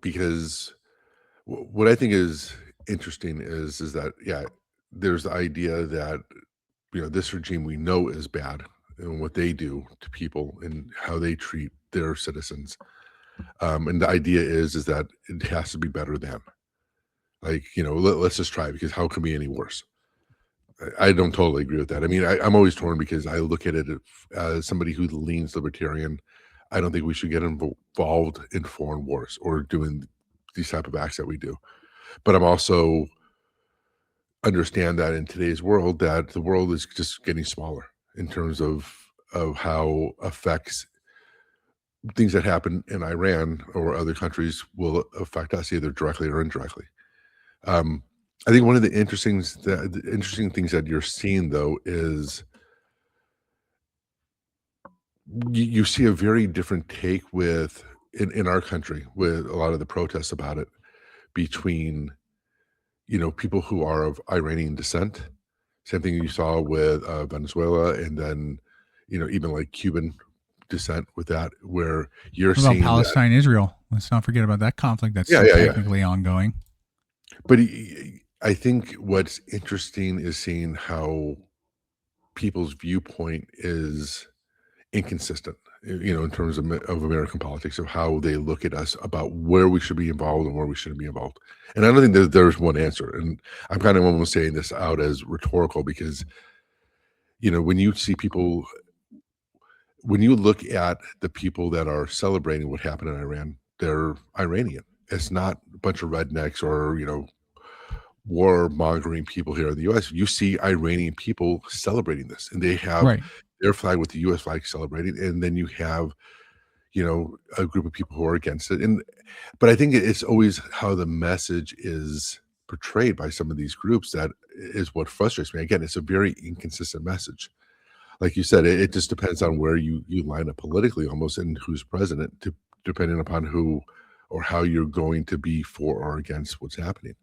because what I think is interesting is that there's the idea that this regime we know is bad and what they do to people and how they treat their citizens. And the idea is that it has to be better than. Like, let's just try because how can it be any worse? I don't totally agree with that. I mean, I'm always torn because I look at it as somebody who leans libertarian. I don't think we should get involved in foreign wars or doing these type of acts that we do. But I'm also understand that in today's world, that the world is just getting smaller in terms of how affects things that happen in Iran or other countries will affect us either directly or indirectly. Um, I think one of the interesting things that you're seeing though is you see a very different take in our country with a lot of the protests about it between people who are of Iranian descent. Same thing you saw with Venezuela, and then even like Cuban descent with that, where you're What about seeing that. Palestine, Israel? Let's not forget about that conflict that's Yeah, still yeah, yeah. technically ongoing. But I think what's interesting is seeing how people's viewpoint is inconsistent, in terms of American politics, of how they look at us about where we should be involved and where we shouldn't be involved. And I don't think that there's one answer. And I'm kind of almost saying this out as rhetorical because, when you see people, when you look at the people that are celebrating what happened in Iran, they're Iranian. It's not a bunch of rednecks or, war mongering people here in the US. You see Iranian people celebrating this, and they have Right. their flag with the US flag celebrating, and then you have a group of people who are against it. But I think it's always how the message is portrayed by some of these groups that is what frustrates me. Again, it's a very inconsistent message. Like you said, it just depends on where you line up politically, almost, and who's president, depending upon who or how you're going to be for or against what's happening.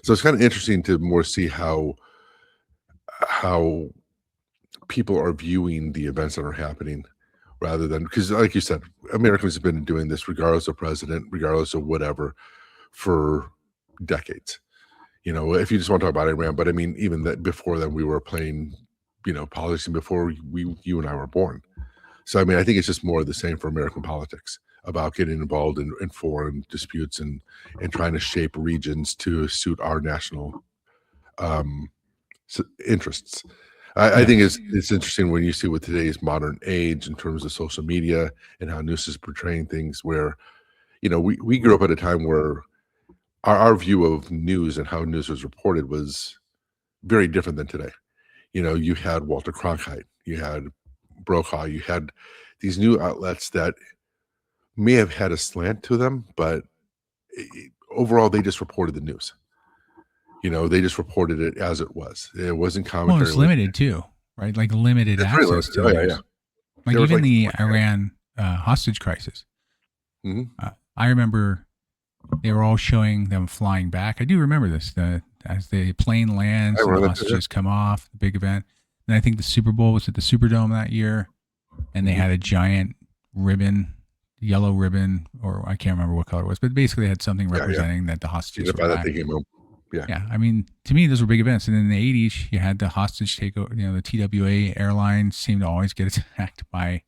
So it's kind of interesting to more see how people are viewing the events that are happening, rather than, because like you said, Americans have been doing this regardless of president, regardless of whatever, for decades. If you just want to talk about Iran, but I mean, even that before then, we were playing, politics before you and I were born. So I mean, I think it's just more of the same for American politics about getting involved in foreign disputes and trying to shape regions to suit our national interests. I think it's interesting when you see with today's modern age in terms of social media and how news is portraying things, where we grew up at a time where our view of news and how news was reported was very different than today. You had Walter Cronkite, you had Brokaw, you had these new outlets that may have had a slant to them, but overall they just reported the news. They just reported it as it was. It wasn't commentary. Well, it's limited too, right? Like limited access to news. Yeah. Like even the Iran hostage crisis. Mm-hmm. I remember they were all showing them flying back. I do remember this. As the plane lands and the hostages come off, the big event. And I think the Super Bowl was at the Superdome that year, and they had a giant ribbon, yellow ribbon, or I can't remember what color it was, but basically they had something representing that the hostages were back. Yeah, I mean, to me, those were big events. And in the 80s, you had the hostage takeover. The TWA airlines seemed to always get attacked by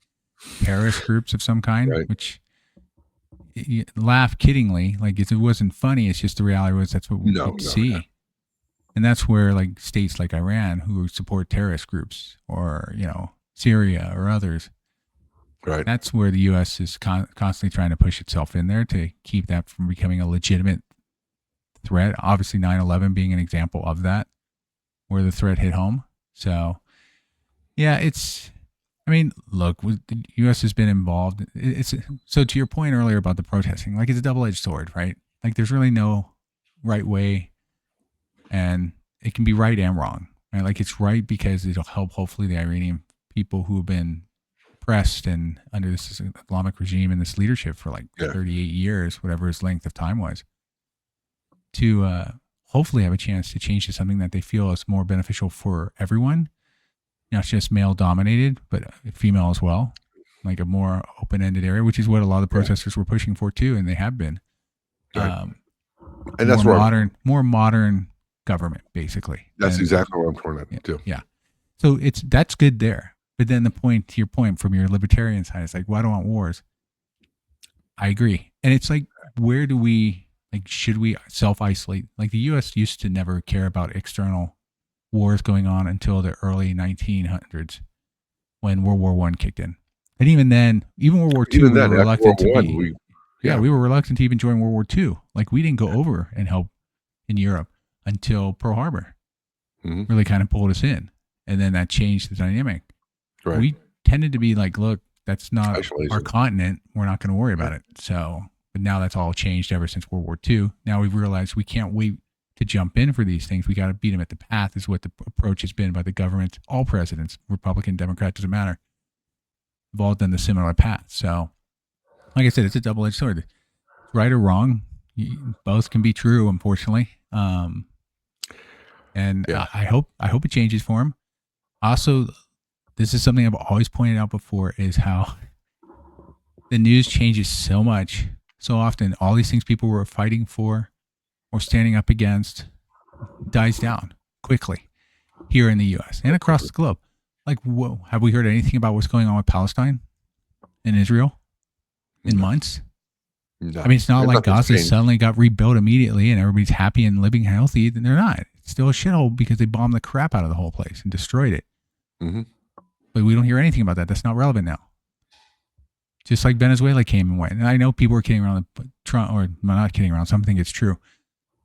terrorist groups of some kind, right. Which you laugh kiddingly. Like, it wasn't funny. It's just the reality was that's what we could see. Yeah. And that's where, like, states like Iran, who support terrorist groups, or, Syria or others, right? That's where the U.S. is constantly trying to push itself in there to keep that from becoming a legitimate threat. Obviously 9/11 being an example of that, where the threat hit home. So yeah, look, the U.S. has been involved. So to your point earlier about the protesting, like, it's a double-edged sword, right? Like, there's really no right way, and it can be right and wrong, right? Like, it's right because it'll help hopefully the Iranian people who have been oppressed and under this Islamic regime and this leadership for 38 years, whatever his length of time was, to hopefully have a chance to change to something that they feel is more beneficial for everyone. not just male dominated, but female as well, like a more open ended area, which is what a lot of the protesters were pushing for too, and they have been. Right. And that's more modern government, basically. That's exactly where I'm torn at too. Yeah. So that's good there. But then to your point from your libertarian side, it's like, why do I want wars? I agree. And it's like, where do we, like, should we self-isolate? Like the U.S. used to never care about external wars going on until the early 1900s when World War I kicked in. And even then, even World War II, we were reluctant to be. We were reluctant to even join World War II. Like, we didn't go over and help in Europe until Pearl Harbor really kind of pulled us in. And then that changed the dynamic. Right. We tended to be like, look, that's not our continent. We're not going to worry about it. So, but now that's all changed ever since World War II. Now we've realized we can't wait to jump in for these things. We got to beat them at the path, is what the approach has been by the government. All presidents, Republican, Democrat, doesn't matter. Have all done the similar path. So, like I said, it's a double-edged sword. Right or wrong, both can be true, unfortunately. And I hope it changes for him. Also, this is something I've always pointed out before, is how the news changes so much, so often. All these things people were fighting for or standing up against dies down quickly here in the U.S. and across the globe. Like, whoa, have we heard anything about what's going on with Palestine and Israel in months? No. I mean, it's not like Gaza suddenly got rebuilt immediately and everybody's happy and living healthy. They're not. It's still a shithole because they bombed the crap out of the whole place and destroyed it. But we don't hear anything about that. That's not relevant now. Just like Venezuela came and went. And I know people are kidding around with Trump, or not kidding around. Some think it's true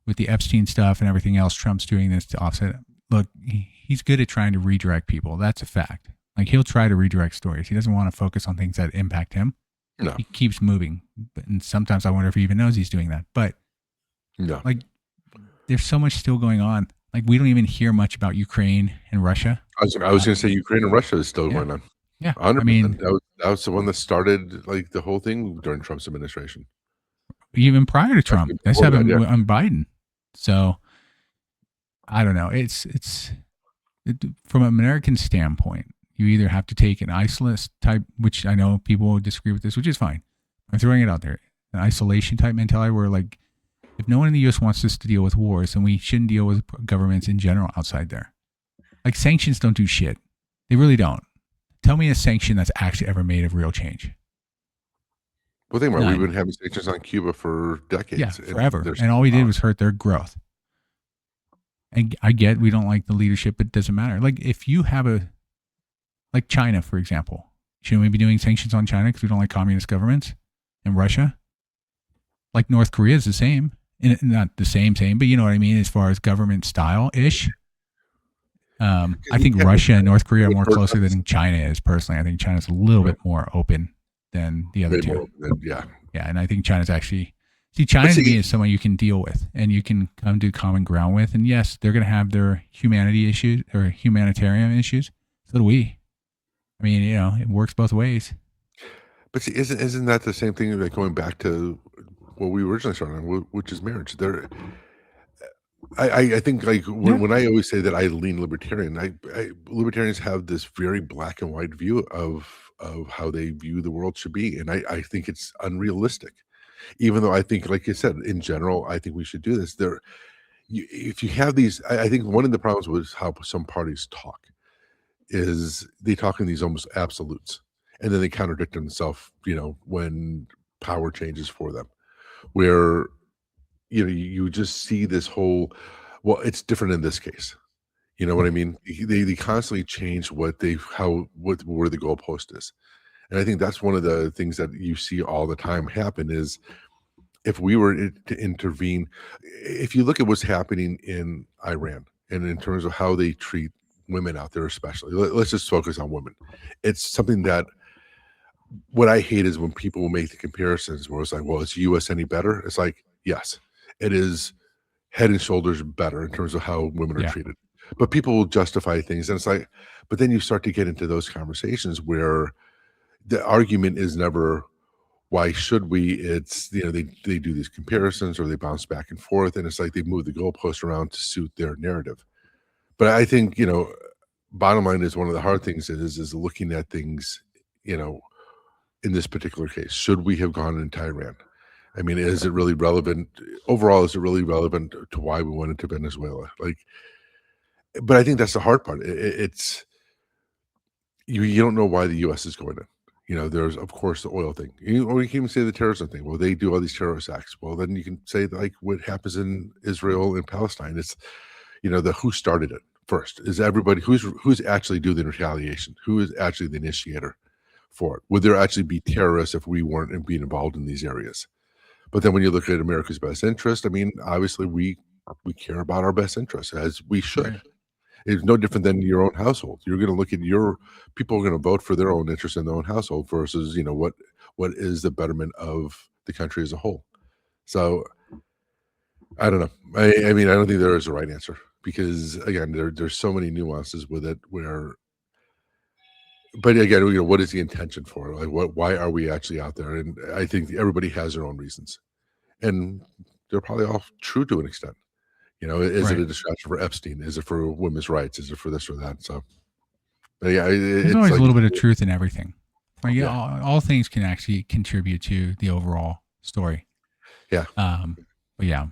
with the Epstein stuff and everything else. Trump's doing this to offset it. Look, he's good at trying to redirect people. That's a fact. Like, he'll try to redirect stories. He doesn't want to focus on things that impact him. No. He keeps moving. And sometimes I wonder if he even knows he's doing that. But no, like, there's so much still going on. Like, we don't even hear much about Ukraine and Russia. I was going to say Ukraine and Russia is still going on. Yeah. 100%. I mean, that was the one that started like the whole thing during Trump's administration. Even prior to Trump. That's happened on Biden. So I don't know. It's from an American standpoint, you either have to take an isolist type, which I know people disagree with this, which is fine. I'm throwing it out there. An isolation type mentality where, like, if no one in the U.S. wants us to deal with wars, then we shouldn't deal with governments in general outside there. Like, sanctions don't do shit. They really don't. Tell me a sanction that's actually ever made a real change. Well, think about it. We've been having sanctions on Cuba for decades. Yeah, forever. And all we did was hurt their growth. And I get we don't like the leadership, but it doesn't matter. Like, if you have like China, for example, shouldn't we be doing sanctions on China because we don't like communist governments? And Russia? Like, North Korea is the same. Not the same, but you know what I mean as far as government style-ish. I think Russia and North Korea are more closer than China is, personally. I think China's a little bit more open than the other two. Yeah, and I think China's actually... China to me is someone you can deal with and you can come to common ground with. And yes, they're going to have their humanity issues or humanitarian issues. So do we. I mean, it works both ways. But see, isn't that the same thing, like going back to what we originally started on, which is marriage? I think, like, when I always say that I lean libertarian, libertarians have this very black and white view of how they view the world should be, and I think it's unrealistic. Even though I think, like you said, in general, I think we should do this. If you have these, I think one of the problems with how some parties talk is they talk in these almost absolutes, and then they contradict themselves, when power changes for them, where you just see this whole, well, it's different in this case. You know what I mean? They constantly change where the goalpost is. And I think that's one of the things that you see all the time happen is, if we were to intervene, if you look at what's happening in Iran and in terms of how they treat women out there, especially, let's just focus on women. It's something that, what I hate is when people make the comparisons where it's like, well, is U.S. any better? It's like, yes, it is head and shoulders better in terms of how women are treated. But people will justify things. And it's like, but then you start to get into those conversations where the argument is never, why should we? It's, they do these comparisons or they bounce back and forth. And it's like they move the goalpost around to suit their narrative. But I think, bottom line is one of the hard things is looking at things, in this particular case. Should we have gone into Iran? I mean, is it really relevant overall? Is it really relevant to why we went into Venezuela? But I think that's the hard part. It's you don't know why the U.S. is going in. There's of course the oil thing, or you can even say the terrorism thing. Well, they do all these terrorist acts. Well, then you can say like what happens in Israel and Palestine. It's the who started it first. Is everybody who's actually doing the retaliation? Who is actually the initiator for it? Would there actually be terrorists if we weren't being involved in these areas? But then when you look at America's best interest, I mean, obviously we care about our best interests, as we should. Right. It's no different than your own household. You're going to look at people are going to vote for their own interest in their own household versus, what is the betterment of the country as a whole. So I don't know. I mean, I don't think there is a right answer because again, there's so many nuances with it but again, what is the intention for it? Like why are we actually out there? And I think everybody has their own reasons and they're probably all true to an extent. Is it a distraction for Epstein? Is it for women's rights? Is it for this or that? So, yeah, there's always a little bit of truth in everything. Like all things can actually contribute to the overall story. Yeah. But yeah,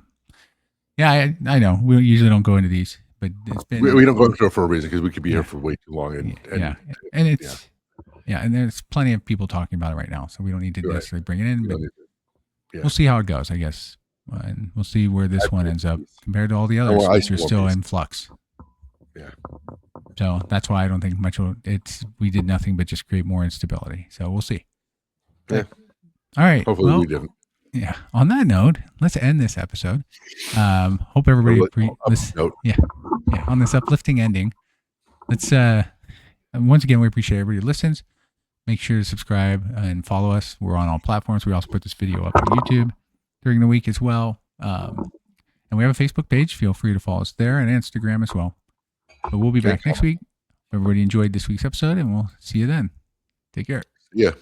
I know we usually don't go into these, but it's been we don't go into it for a reason because we could be here for way too long. And there's plenty of people talking about it right now, so we don't need to necessarily bring it in. But we'll see how it goes, I guess. And we'll see where this one ends up compared to all the others, which are still in flux. Yeah. So that's why I don't think much. We did nothing but just create more instability. So we'll see. Yeah. All right. Hopefully we didn't. Yeah. On that note, let's end this episode. Hope everybody. On this uplifting ending. Let's. Once again, we appreciate everybody who listens. Make sure to subscribe and follow us. We're on all platforms. We also put this video up on YouTube during the week as well. And we have a Facebook page. Feel free to follow us there and Instagram as well. But we'll be back next week. Everybody enjoyed this week's episode and we'll see you then. Take care. Yeah.